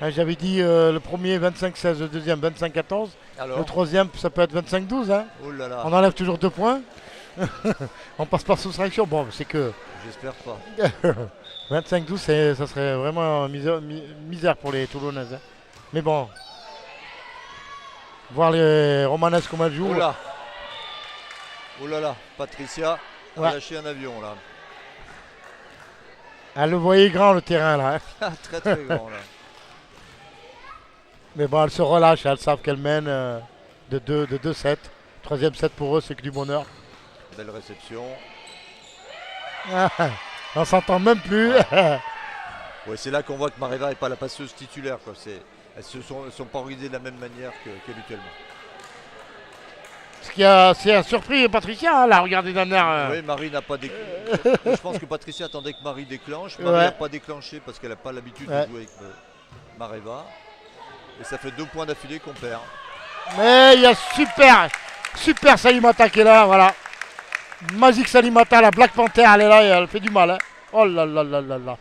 Hein, j'avais dit le premier 25-16, le deuxième 25-14. Le Alors, troisième, ça peut être 25-12. Hein. oh là là, On enlève toujours 2 points. On passe par soustraction. Bon, c'est que j'espère pas. 25-12, ça serait vraiment misère pour les Toulonnaises. Hein. Mais bon, Voir les Romanaises comment elles jouent. Oula. Oh là là, Patricia a Ouais. lâché un avion là. Elle le voyait grand le terrain là. Hein. Très très grand là. Mais bon, elles se relâchent, elles savent qu'elles mènent de 2-7. Troisième set pour eux, c'est que du bonheur. Belle réception. On s'entend même plus. Ouais, c'est là qu'on voit que Mareva n'est pas la passeuse titulaire. Quoi. Elles ne sont pas organisées de la même manière qu'habituellement. Ce qui a surpris Patricia, hein, là, regardez dernière. Oui, Marie n'a pas déclenché. Je pense que Patricia attendait que Marie déclenche. Marie n'a pas déclenché parce qu'elle n'a pas l'habitude de jouer avec Mareva. Et ça fait 2 points d'affilée qu'on perd. Mais il y a super Salimata qui est là, voilà. Magique Salimata, la Black Panther, elle est là et elle fait du mal. Hein. Oh là là là là là.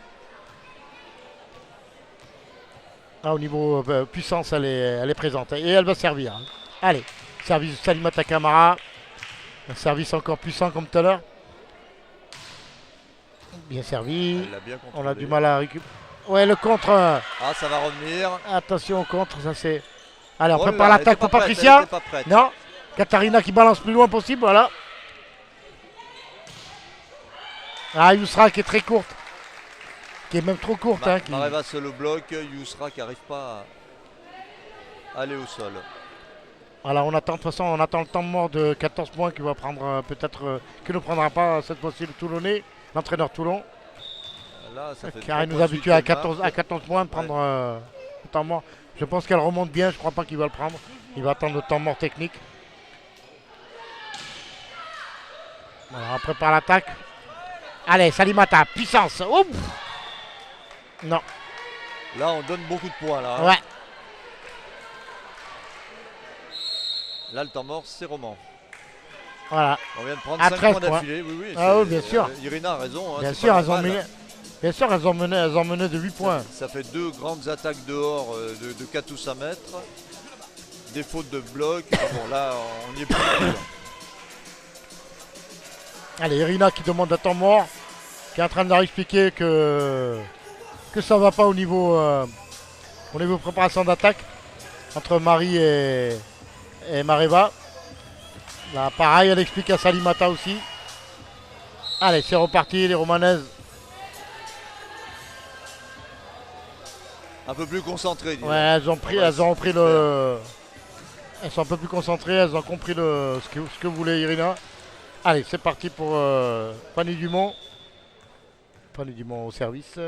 Ah, au niveau puissance, elle est présente. Et elle va servir. Hein. Allez, service de Salimata Camara. Un service encore puissant comme tout à l'heure. Bien servi. Elle l'a bien On contrôlé. a du mal à récupérer. Ouais, le contre. Ah, ça va revenir. Attention au contre, ça c'est. Allez, on Oh prépare là, l'attaque elle pour était pas prête, Patricia. elle était pas prête. Non. Katharina qui balance plus loin possible, voilà. Ah, Yousra qui est très courte. Qui est même trop courte. Hein, qui... Mareva se le bloque. Yousra qui n'arrive pas à aller au sol. Voilà, on attend de toute façon, on attend le temps mort de 14 points qui va prendre peut-être, qui ne prendra pas cette fois-ci le Toulonnais, l'entraîneur Toulon. Là, ça fait Car il 3 nous habitue à points de suite, 14 points de prendre le temps mort. Je pense qu'elle remonte bien, je ne crois pas qu'il va le prendre. Il va attendre le temps mort technique. Voilà, on prépare l'attaque. Allez, Salimata, puissance. Oups. Non. Là, on donne beaucoup de points. Là, hein. Ouais. Là, le temps mort, c'est Roman. Voilà. On vient de prendre À 5 13 points points. d'affilée. Oui, oui, Ah oui, bien sûr. Irina a raison. Hein, Bien c'est sûr, pas elles ont normal. mené. Bien sûr, elles ont mené de 8 points. Ça fait 2 grandes attaques dehors de 4 ou 5 mètres. Des fautes de bloc. Bon, là, on n'y est plus. Allez, Irina qui demande un temps mort, qui est en train de leur expliquer que ça va pas au niveau préparation d'attaque entre Marie et Mareva. Là, pareil, elle explique à Salimata aussi. Allez, c'est reparti, les Romanaises. Un peu plus concentré. Ouais, elles ont repris le. Elles sont un peu plus concentrées, elles ont compris ce que voulait Irina. Allez, c'est parti pour Fanny Dumont. Fanny Dumont au service.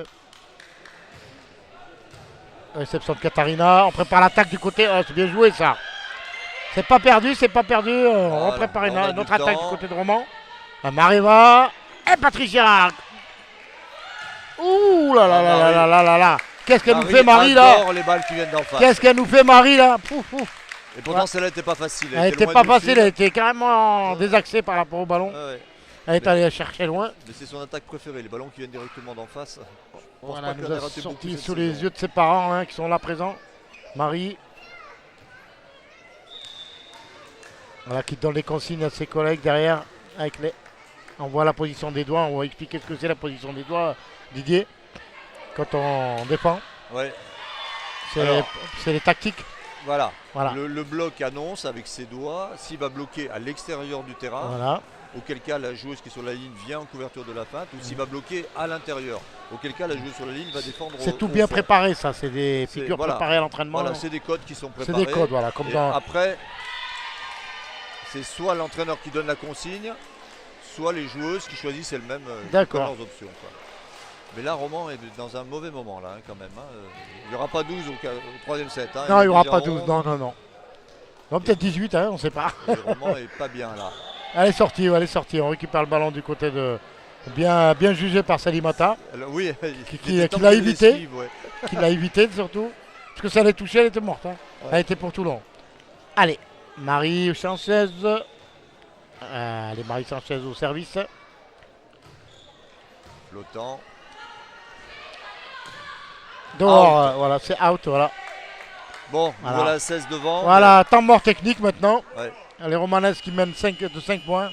Réception de Katharina. On prépare l'attaque du côté. Oh, c'est bien joué ça. C'est pas perdu, c'est pas perdu. On prépare une autre attaque du côté de Roman. Mareva. Et Patricia. Ouh là là là là là là là là. Qu'est-ce qu'elle nous fait Marie là? Les balles qui viennent d'en face. Qu'est-ce qu'elle nous fait Marie là? Pouf, pouf. Et pourtant celle-là n'était pas facile. Elle n'était pas facile, elle était carrément désaxée par rapport au ballon. Ouais. Elle est allée la chercher loin. Mais c'est son attaque préférée, les ballons qui viennent directement d'en face. Voilà, elle nous a sorti sous les yeux de ses parents hein, qui sont là présents. Marie. Voilà, qui donne les consignes à ses collègues derrière. On voit la position des doigts, on va expliquer ce que c'est la position des doigts, Didier, quand on défend. Ouais. C'est les tactiques. Voilà. Voilà. Le bloc annonce avec ses doigts s'il va bloquer à l'extérieur du terrain, Voilà. auquel cas la joueuse qui est sur la ligne vient en couverture de la feinte, ou s'il va bloquer à l'intérieur, auquel cas la joueuse sur la ligne va défendre. C'est tout bien fond. préparé, ça. C'est des figures préparées à l'entraînement. Voilà, c'est des codes qui sont C'est préparés. des codes, voilà. Comme dans... Après, c'est soit l'entraîneur qui donne la consigne, soit les joueuses qui choisissent elles-mêmes leurs options. Quoi. Mais là, Roman est dans un mauvais moment, là, hein, quand même. Hein. Il n'y aura pas 12 au troisième set. Hein. Non, il n'y aura pas 12. Non, non, non. Non, peut-être 18, hein, on ne sait pas. Et Roman est pas bien, là. Elle est sortie, elle est sortie. On récupère le ballon du côté de... Bien jugé par Salimata. Alors, oui, qui l'a évité. Ouais. Qui l'a évité, surtout. Parce que si elle est touchée, elle était morte. Hein. Ouais. Elle était pour Toulon. Allez, Marie Sanchez. Allez, Marie Sanchez au service. Flottant. Dehors, voilà, c'est out, voilà. Bon, voilà 16 devant. Voilà, temps mort technique maintenant. Ouais. Les Romanaises qui mènent de 5 points.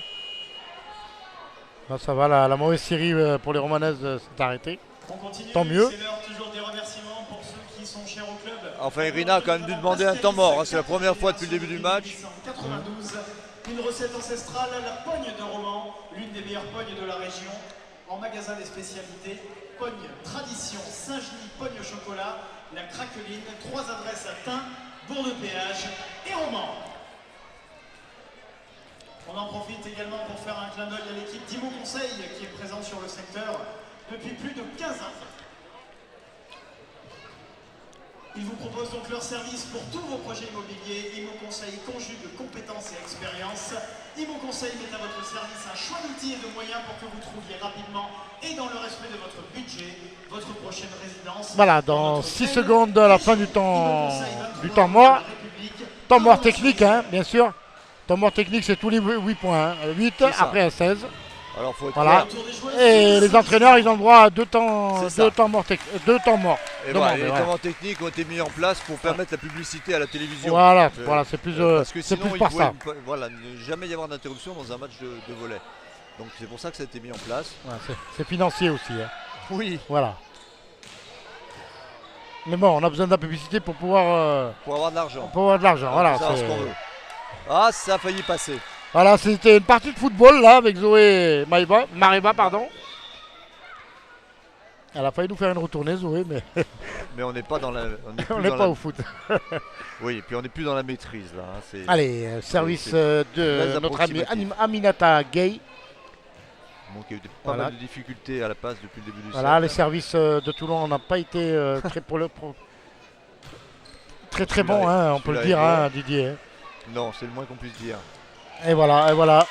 Là, ça va, la mauvaise série pour les Romanaises s'est arrêtée. On continue, tant mieux. C'est l'heure toujours des remerciements pour ceux qui sont chers au club. Enfin, Irina a quand même dû demander un temps mort. Hein. C'est la première fois depuis le début du match. 1992, une recette ancestrale, la pogne de Romans, l'une des meilleures pognes de la région. En magasin des spécialités, pogne tradition, Saint-Genis, pogne au chocolat, la craqueline, 3 adresses à Tain, Bourg-de-Péage et Romans. On en profite également pour faire un clin d'œil à l'équipe d'Imo Conseil qui est présente sur le secteur depuis plus de 15 ans. Ils vous proposent donc leur service pour tous vos projets immobiliers. Imo Conseil conjugue compétences et expérience. Imo Conseil met à votre service un choix d'outils et de moyens pour que vous trouviez rapidement et dans le respect de votre budget votre prochaine résidence. Voilà, dans 6 secondes à la fin du temps mort. Temps mort technique, hein, bien sûr. Temps mort technique, c'est tous les 8 points. 8, après à 16. Alors, faut être voilà. clair. Et les entraîneurs, ils ont droit à 2 temps morts. Et voilà, les temps morts techniques ont été mis en place pour permettre la publicité à la télévision. Voilà, c'est plus, parce que sinon, plus par ça. Voilà, ne jamais y avoir d'interruption dans un match de volley. Donc c'est pour ça que ça a été mis en place. Ouais, c'est financier aussi. Hein. Oui. Voilà. Mais bon, on a besoin de la publicité pour pouvoir... pour avoir de l'argent. Pour avoir de l'argent, voilà. C'est ce qu'on veut. Ah, ça a failli passer. Voilà, c'était une partie de football là avec Zoé Mariba, pardon. Elle a failli nous faire une retournée, Zoé, mais mais on n'est pas dans la. on n'est pas au foot. Oui, et puis on n'est plus dans la maîtrise là. Hein. Allez, service de notre ami Aminata Gay. Bon, qui a eu pas mal de difficultés à la passe depuis le début du set. Voilà, les services de Toulon n'ont pas été très bons, hein, on peut le dire, hein, Didier. Non, c'est le moins qu'on puisse dire. Et voilà,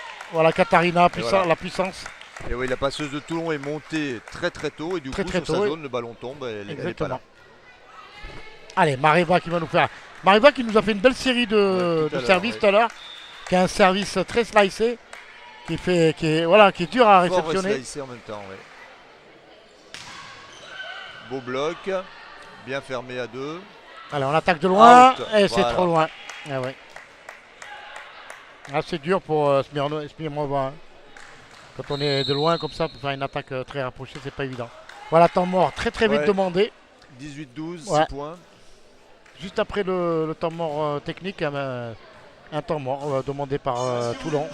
Katharina, la puissance. Et oui, la passeuse de Toulon est montée très tôt et du coup sur sa zone, le ballon tombe, elle n'est pas là. Allez, Mariba qui va nous faire. Mariba qui nous a fait une belle série de services tout à l'heure, qui a un service très slicé, qui est dur à réceptionner. Slicé en même temps, oui. Beau bloc, bien fermé à 2. Allez, on attaque de loin, et c'est voilà. trop loin. Ah ouais. Ah, c'est dur pour Smirnova. Hein. Quand on est de loin comme ça, pour faire une attaque très rapprochée, c'est pas évident. Voilà, temps mort très vite demandé. 18-12, 6 points. Juste après le temps mort technique, un temps mort demandé par Toulon.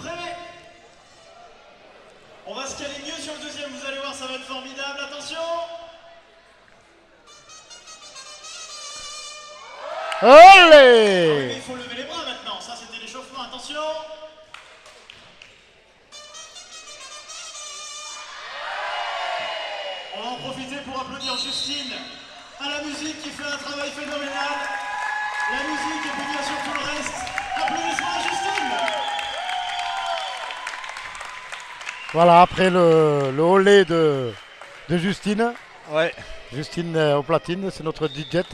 On va se caler mieux sur le deuxième, vous allez voir, ça va être formidable. Attention! Allez! Il faut lever les bras maintenant, ça c'était l'échauffement, attention! On va en profiter pour applaudir Justine à la musique qui fait un travail phénoménal. La musique et puis bien sûr tout le reste. Applaudissements à Justine! Voilà, après le holé de Justine. Ouais. Justine au platine, c'est notre DJ.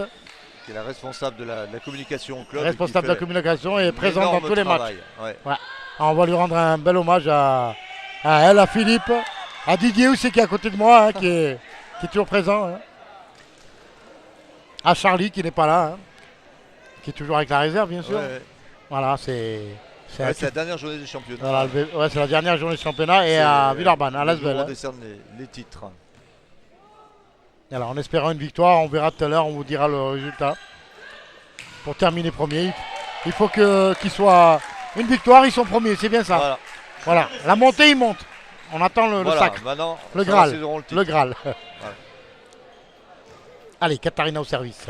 Qui est la responsable de la communication au club. Responsable de la communication et présente dans tous les matchs. Ouais. On va lui rendre un bel hommage à elle, à Philippe, à Didier aussi qui est à côté de moi, hein, qui est toujours présent. Hein. À Charlie qui n'est pas là, hein, qui est toujours avec la réserve bien sûr. Ouais. Voilà, c'est la dernière journée du championnat. Voilà, c'est la dernière journée du championnat et à Villeurbanne, à Lasvel. On décerne les titres. Alors en espérant une victoire, on verra tout à l'heure, on vous dira le résultat. Pour terminer premier, il faut qu'il soit une victoire, ils sont premiers, c'est bien ça. Voilà, la montée, ils montent. On attend le sacre, le Graal. Le Graal. Voilà. Allez, Katharina au service.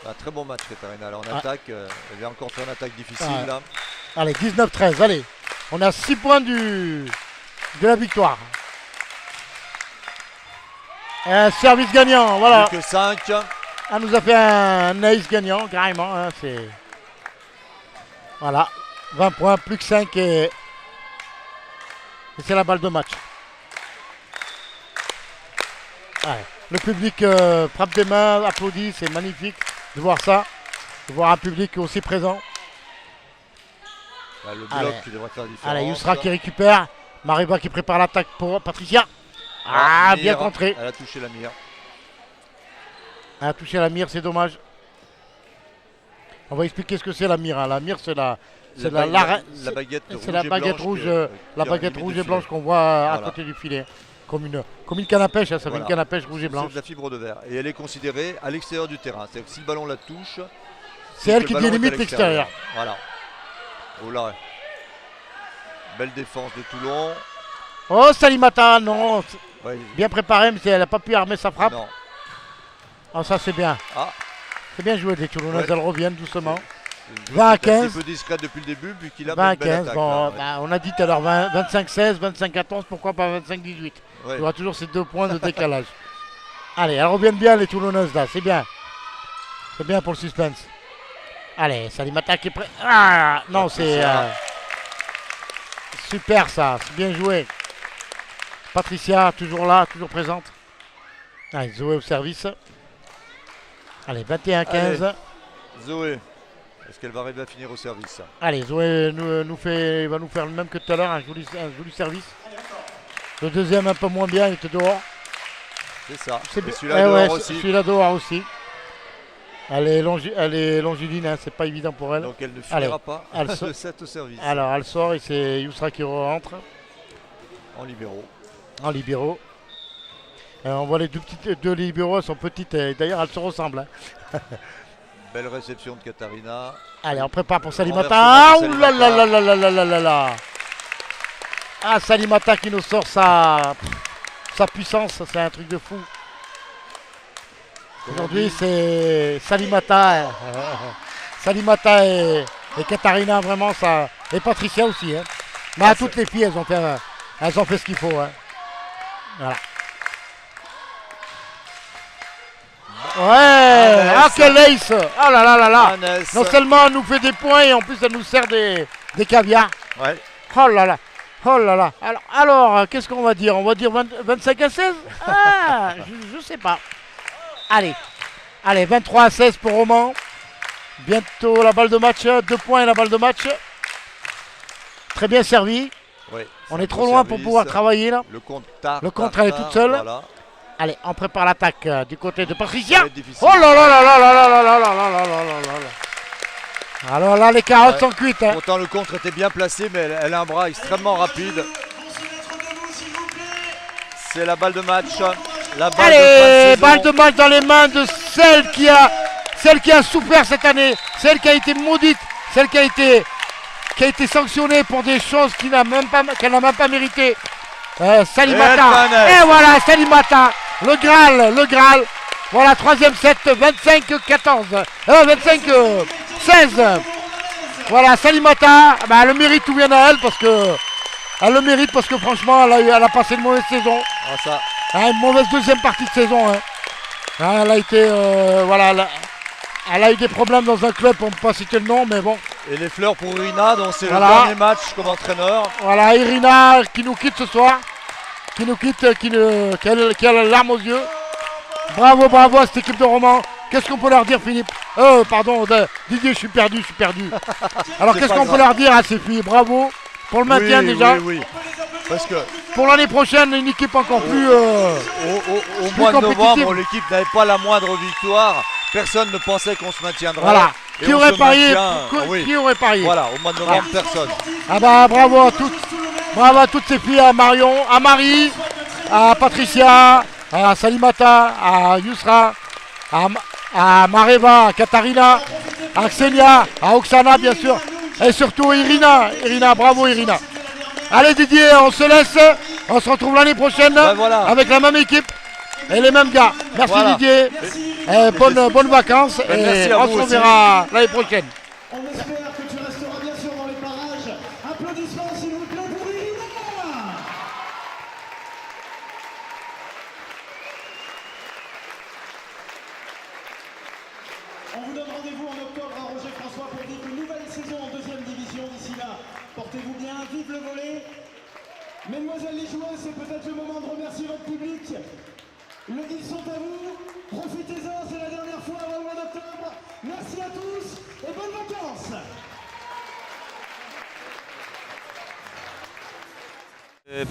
Un très bon match, Katharina. Alors on attaque, elle vient encore faire une attaque difficile là. Allez, 19-13, allez. On a 6 points de la victoire. Un service gagnant, voilà. Plus que 5. Elle nous a fait un ace gagnant, carrément. Hein, voilà, 20 points, plus que 5 et c'est la balle de match. Ouais. Le public frappe des mains, applaudit, c'est magnifique de voir ça, de voir un public aussi présent. Là, le bloc qui devrait faire la différence. Allez, Yousra qui récupère, Mariba qui prépare l'attaque pour Patricia. Ah, bien contré. Elle a touché la mire. Elle a touché la mire, c'est dommage. On va expliquer ce que c'est la mire. Hein. La mire, c'est la baguette rouge, la baguette rouge et blanche qu'on voit à côté du filet. comme une canne à pêche, ça fait Voilà. une canne à pêche rouge et C'est blanche. de la fibre de verre. Et elle est considérée à l'extérieur du terrain. C'est-à-dire que si le ballon la touche, C'est elle que qui le ballon est à délimite l'extérieur. Voilà. Oh là. Belle défense de Toulon. Oh, Salimata, non. Ouais, Bien préparé, mais elle n'a pas pu armer sa frappe. non. Oh, ça c'est bien. Ah. C'est bien joué des Toulonnaises, Ouais. elles reviennent doucement. Une 20 à joueuse qui est un 15. petit peu discrète depuis le début, puis qu'il a 20 à une belle 15, attaque, bon, là, ouais. bah, on a dit tout à l'heure 25-16, 25-14, pourquoi pas 25-18. Ouais. Il y aura toujours ces 2 points de décalage. Allez, elles reviennent bien les Toulonnaises là, c'est bien. C'est bien pour le suspense. Allez, Salimata qui est prêt. Ah non, c'est super ça, c'est bien joué. Patricia toujours là, toujours présente. Allez, Zoé au service. Allez, 21-15. Zoé, est-ce qu'elle va arriver à finir au service? Allez, Zoé va nous faire le même que tout à l'heure, un joli service. Le deuxième un peu moins bien, il était dehors. C'est ça. C'est Et bien. celui-là Eh dehors ouais, aussi. celui-là dehors aussi. Elle est longiligne, hein, c'est pas évident pour elle. Donc elle ne Allez, finira pas elle de sort. 7 au service. Alors elle sort et c'est Yousra qui rentre En libéraux. en libéraux. On voit les deux libéraux, elles sont petites et d'ailleurs elles se ressemblent. Hein. Belle réception de Katharina. Allez, on prépare pour Salimata. Renversement Ah, pour ouh là là Salimata. là là là là là là. Ah, Salimata qui nous sort sa puissance, c'est un truc de fou. Aujourd'hui, c'est Salimata. Salimata et Katharina, vraiment, ça. Et Patricia aussi. Hein. Mais à toutes les filles, elles ont fait ce qu'il faut. Hein. Voilà. Ouais, ah quel ace! Ah là là là là! Annès. Non seulement elle nous fait des points et en plus elle nous sert des caviars. Ouais. Oh là là! Oh là là! Alors qu'est-ce qu'on va dire? On va dire 25 à 16? Ah, je sais pas. Allez, 23 à 16 pour Roman. Bientôt la balle de match, 2 points et la balle de match. Très bien servi. Ouais, On c'est est un trop bon loin pour service. pouvoir travailler là. Le contre tard. Le contre, elle est toute seule. Voilà. Allez, on prépare l'attaque du côté de Patricia. Ça va être difficile. Oh là là là là là là là là là là là là là là. Alors là, les carottes sont cuites. Hein. Pourtant le contre était bien placé, mais elle a un bras extrêmement rapide. Pour se mettre debout, s'il vous plaît. C'est la balle de match. La balle Allez, de fin de saison. balle de match dans les mains de celle qui a souffert cette année, celle qui a été maudite, celle qui a été sanctionnée pour des choses qu'elle n'a même pas mérité. Salimata. Et voilà, Salimata. Le Graal. Voilà, troisième set, 25-14. 25-16. Voilà, Salimata. Bah, elle le mérite tout bien à elle parce que franchement, elle a passé une mauvaise saison. Ah, ça. Une mauvaise deuxième partie de saison. Hein. Elle a été. Elle a eu des problèmes dans un club, on ne peut pas citer le nom, mais bon. Et les fleurs pour Irina, donc c'est Voilà. le dernier match comme entraîneur. Voilà, Irina qui nous quitte ce soir. Qui nous quitte, qui a la larme aux yeux. Bravo à cette équipe de Roman. Qu'est-ce qu'on peut leur dire, Philippe? Pardon, Didier, je suis perdu. Alors, C'est qu'est-ce pas qu'on peut grave. leur dire à ces filles? Bravo pour le maintien Oui, déjà. oui. Parce que Pour l'année prochaine, une équipe encore plus. au Plus mois de compétitive. novembre, l'équipe n'avait pas la moindre victoire. Personne ne pensait qu'on se maintiendrait. Voilà. Et Qui on aurait se parié? maintient. Ah oui. Qui aurait parié? Voilà, au mois de novembre, personne. Ah bah bravo à toutes ces filles, à Marion, à Marie, à Patricia, à Salimata, à Yousra, à Mareva, à Katharina, à Xenia, à Oksana bien sûr, et surtout Irina. Bravo Irina. Allez Didier, on se laisse, on se retrouve l'année prochaine Voilà. avec la même équipe et les mêmes gars. Merci Voilà. Didier, et bonnes vacances et merci à on vous se aussi. reverra l'année prochaine. On espère que tu resteras bien sûr dans les parages. Applaudissements s'il vous plaît pour Irina. On vous donne rendez-vous en octobre à Roger François pour vivre une nouvelle saison en deuxième division. D'ici là, portez-vous bien, vive le volley. Mesdemoiselles les joueuses, c'est peut-être le moment de remercier votre public. Ils sont à vous, profitez-en, c'est la dernière fois avant le mois d'octobre. Merci à tous et bonnes vacances.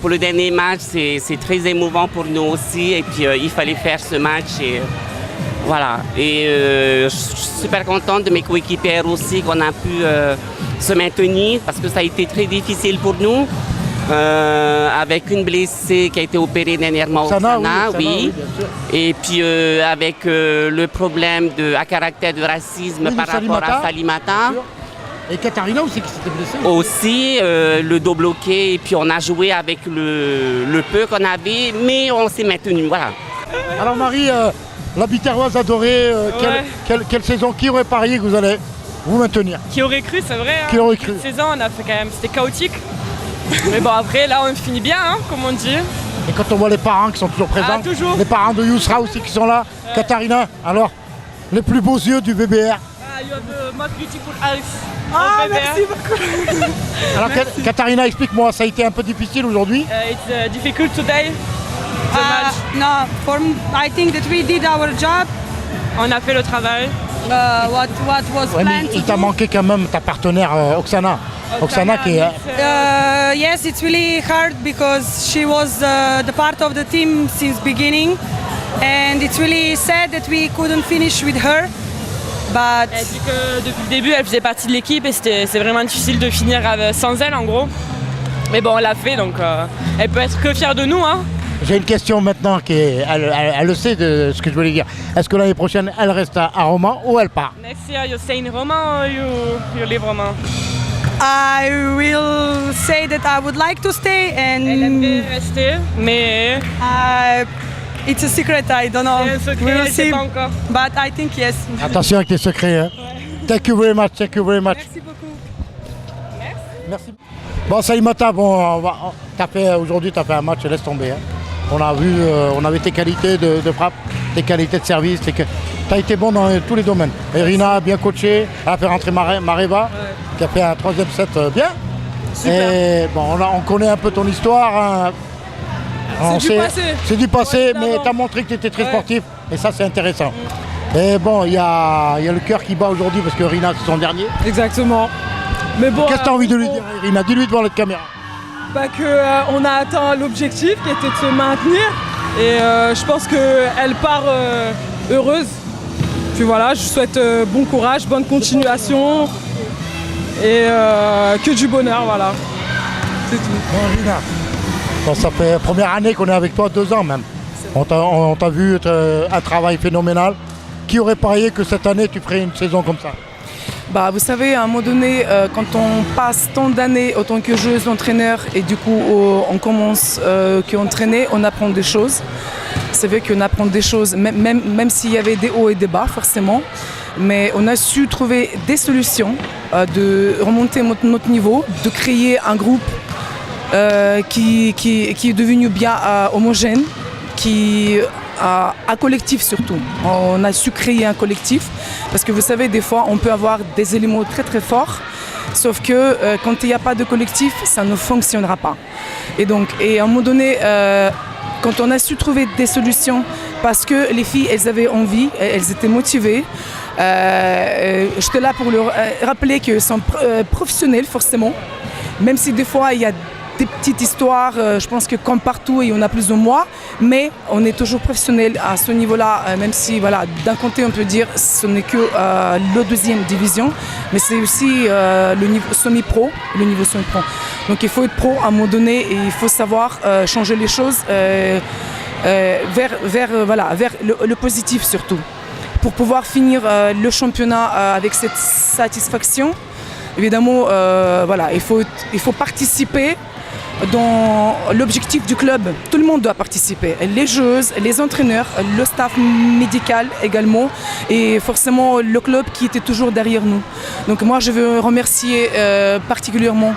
Pour le dernier match, c'est très émouvant pour nous aussi. Et puis, il fallait faire ce match. Et, voilà. Et je suis super contente de mes coéquipières aussi qu'on a pu se maintenir parce que ça a été très difficile pour nous. avec une blessée qui a été opérée dernièrement au Sana, oui. bien sûr. Et puis avec le problème à caractère de racisme Oui, par rapport à Salimata. Et Katharina aussi qui s'était blessée. Aussi, le dos bloqué. Et puis on a joué avec le peu qu'on avait, mais on s'est maintenu. Voilà. Alors Marie, la Biterroise adorée, quelle saison, qui aurait parié que vous allez vous maintenir? Qui aurait cru, c'est vrai. Qui aurait cru? Cette saison, on a fait quand même, c'était chaotique. Mais bon, après, là, on finit bien, hein, comme on dit. Et quand on voit les parents qui sont toujours présents, toujours. Les parents de Yousra aussi qui sont là. Katharina, alors, les plus beaux yeux du VBR. You have the most beautiful eyes. Ah, merci beaucoup. Alors Katharina, explique-moi, ça a été un peu difficile aujourd'hui? It's difficult today. The match. No, I think that we did our job. On a fait le travail. What was Ouais, mais planned il to t'a do. manqué quand même ta partenaire Oksana. Oksana qui est... Yes, it's really hard because she was the part of the team since beginning, and it's really sad that we couldn't finish with her. But Elle dit que depuis le début, elle faisait partie de l'équipe et c'est vraiment difficile de finir sans elle, en gros. Mais bon, on l'a fait, donc elle peut être que fière de nous, hein. J'ai une question maintenant, elle le sait de ce que je voulais dire. Est-ce que l'année prochaine, elle reste à Romans ou elle part? Next year, you stay in Roma or you leave Roma? I will say that I would like to stay, Elle aimerait and rester, mais it's a secret. I don't know. c'est un secret, We will elle sait see. pas encore. But I think yes. Attention avec tes secrets. Hein. Thank you very much, thank you very much. Merci beaucoup. Merci. Bon, Salimata, bon, aujourd'hui, tu as fait un match, laisse tomber. Hein. On a vu, on avait tes qualités de frappe, tes qualités de service. Tu as été bon dans tous les domaines. Irina a bien coaché, elle a fait rentrer Mareva, qui a fait un troisième set bien. Super. Et bon, on connaît un peu ton histoire. Hein. C'est du passé. C'est du passé, Ouais, mais d'avant. tu as montré que tu étais très sportif. Et ça, c'est intéressant. Et bon, il y a le cœur qui bat aujourd'hui parce que Irina, c'est son dernier. Exactement. Mais bon, Qu'est-ce que tu as envie de lui dire, Irina? Dis-lui devant la caméra. qu'on a atteint l'objectif qui était de se maintenir. Et je pense qu'elle part heureuse. Puis voilà, je souhaite bon courage, bonne continuation. Et que du bonheur, voilà. C'est tout. Bon, Irina, bon, ça fait première année qu'on est avec toi, 2 ans même. On t'a vu un travail phénoménal. Qui aurait parié que cette année, tu ferais une saison comme ça? Bah, vous savez, à un moment donné, quand on passe tant d'années en tant que joueuse, entraîneur, et du coup on commence qu'entraîner, on apprend des choses. C'est vrai qu'on apprend des choses, même s'il y avait des hauts et des bas, forcément. Mais on a su trouver des solutions, de remonter notre niveau, de créer un groupe qui est devenu bien homogène, un collectif surtout. On a su créer un collectif parce que vous savez, des fois on peut avoir des éléments très très forts, sauf que quand il n'y a pas de collectif, ça ne fonctionnera pas. Et à un moment donné, quand on a su trouver des solutions, parce que les filles, elles avaient envie, elles étaient motivées, j'étais là pour leur rappeler qu'elles sont professionnelles forcément, même si des fois il y a des petites histoires, je pense que comme partout, il y en a plus ou moins, mais on est toujours professionnel à ce niveau-là, même si voilà, d'un côté on peut dire ce n'est que la 2e division, mais c'est aussi le niveau semi-pro, Donc il faut être pro à un moment donné et il faut savoir changer les choses vers le positif surtout, pour pouvoir finir le championnat avec cette satisfaction. Évidemment, il faut participer dans l'objectif du club. Tout le monde doit participer, les joueuses, les entraîneurs, le staff médical également, et forcément le club qui était toujours derrière nous. Donc moi je veux remercier particulièrement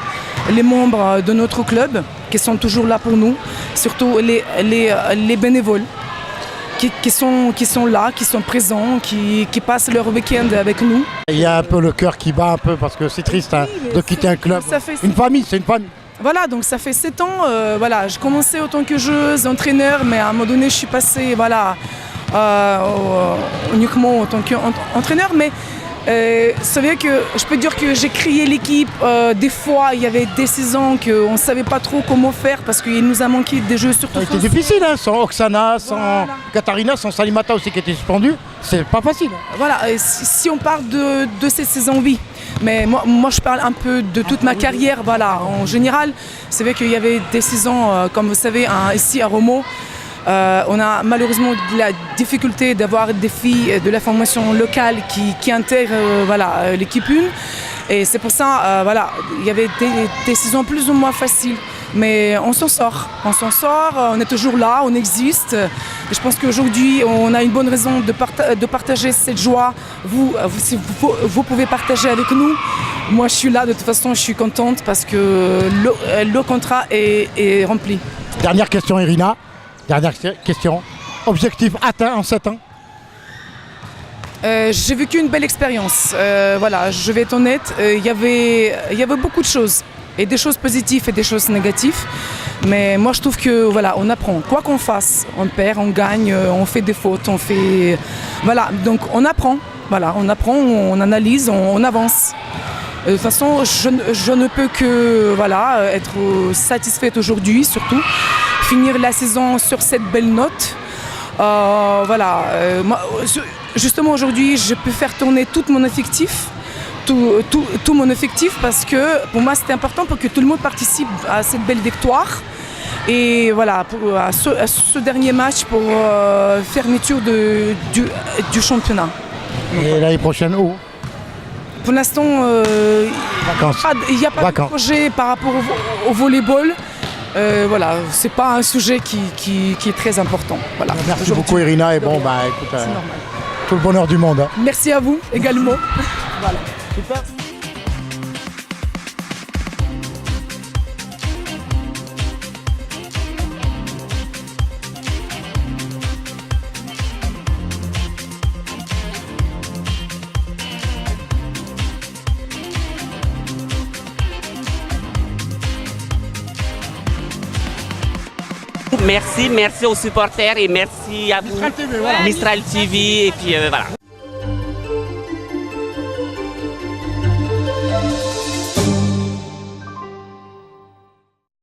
les membres de notre club qui sont toujours là pour nous, surtout les bénévoles qui sont là, qui sont présents, qui passent leur week-end avec nous. Il y a un peu le cœur qui bat un peu parce que c'est triste de quitter un club. Une famille, c'est une famille. Voilà, donc ça fait 7 ans, j'ai commencé en tant que joueuse, entraîneur, mais à un moment donné je suis passée uniquement en tant qu'entraîneur, mais C'est vrai que je peux dire que j'ai créé l'équipe. Des fois, il y avait des saisons qu'on ne savait pas trop comment faire parce qu'il nous a manqué des jeux surtout. Ça a été difficile, hein, sans Oksana, sans Katarina, sans Salimata aussi qui était suspendu. C'est pas facile. Voilà, si on parle de cette saison, oui. Mais moi, je parle un peu de toute ma carrière. Voilà, en général, c'est vrai qu'il y avait des saisons, comme vous savez, ici à Romo. On a malheureusement de la difficulté d'avoir des filles de la formation locale qui intègrent l'équipe 1. Et c'est pour ça, il y avait des saisons plus ou moins faciles. Mais on s'en sort, on est toujours là, on existe. Et je pense qu'aujourd'hui, on a une bonne raison de partager cette joie. Vous pouvez partager avec nous. Moi, je suis là, de toute façon, je suis contente parce que le contrat est rempli. Dernière question, Irina. Dernière question. Objectif atteint en 7 ans? J'ai vécu une belle expérience. Je vais être honnête. Il y avait beaucoup de choses. Et des choses positives et des choses négatives. Mais moi, je trouve que on apprend. Quoi qu'on fasse, on perd, on gagne, on fait des fautes, on fait... Voilà, donc on apprend. On apprend, on analyse, on avance. De toute façon, je ne peux que être satisfaite aujourd'hui, surtout. Finir la saison sur cette belle note. Justement, aujourd'hui, je peux faire tourner tout mon effectif. Tout mon effectif parce que pour moi c'était important pour que tout le monde participe à cette belle victoire et à ce dernier match pour fermeture du championnat. Et l'année prochaine où? Pour l'instant il n'y a pas de projet par rapport au volleyball. C'est pas un sujet qui est très important. Merci beaucoup Irina et écoute, tout le bonheur du monde. Merci à vous également. Super. Merci aux supporters et merci à vous, Mistral TV et puis voilà.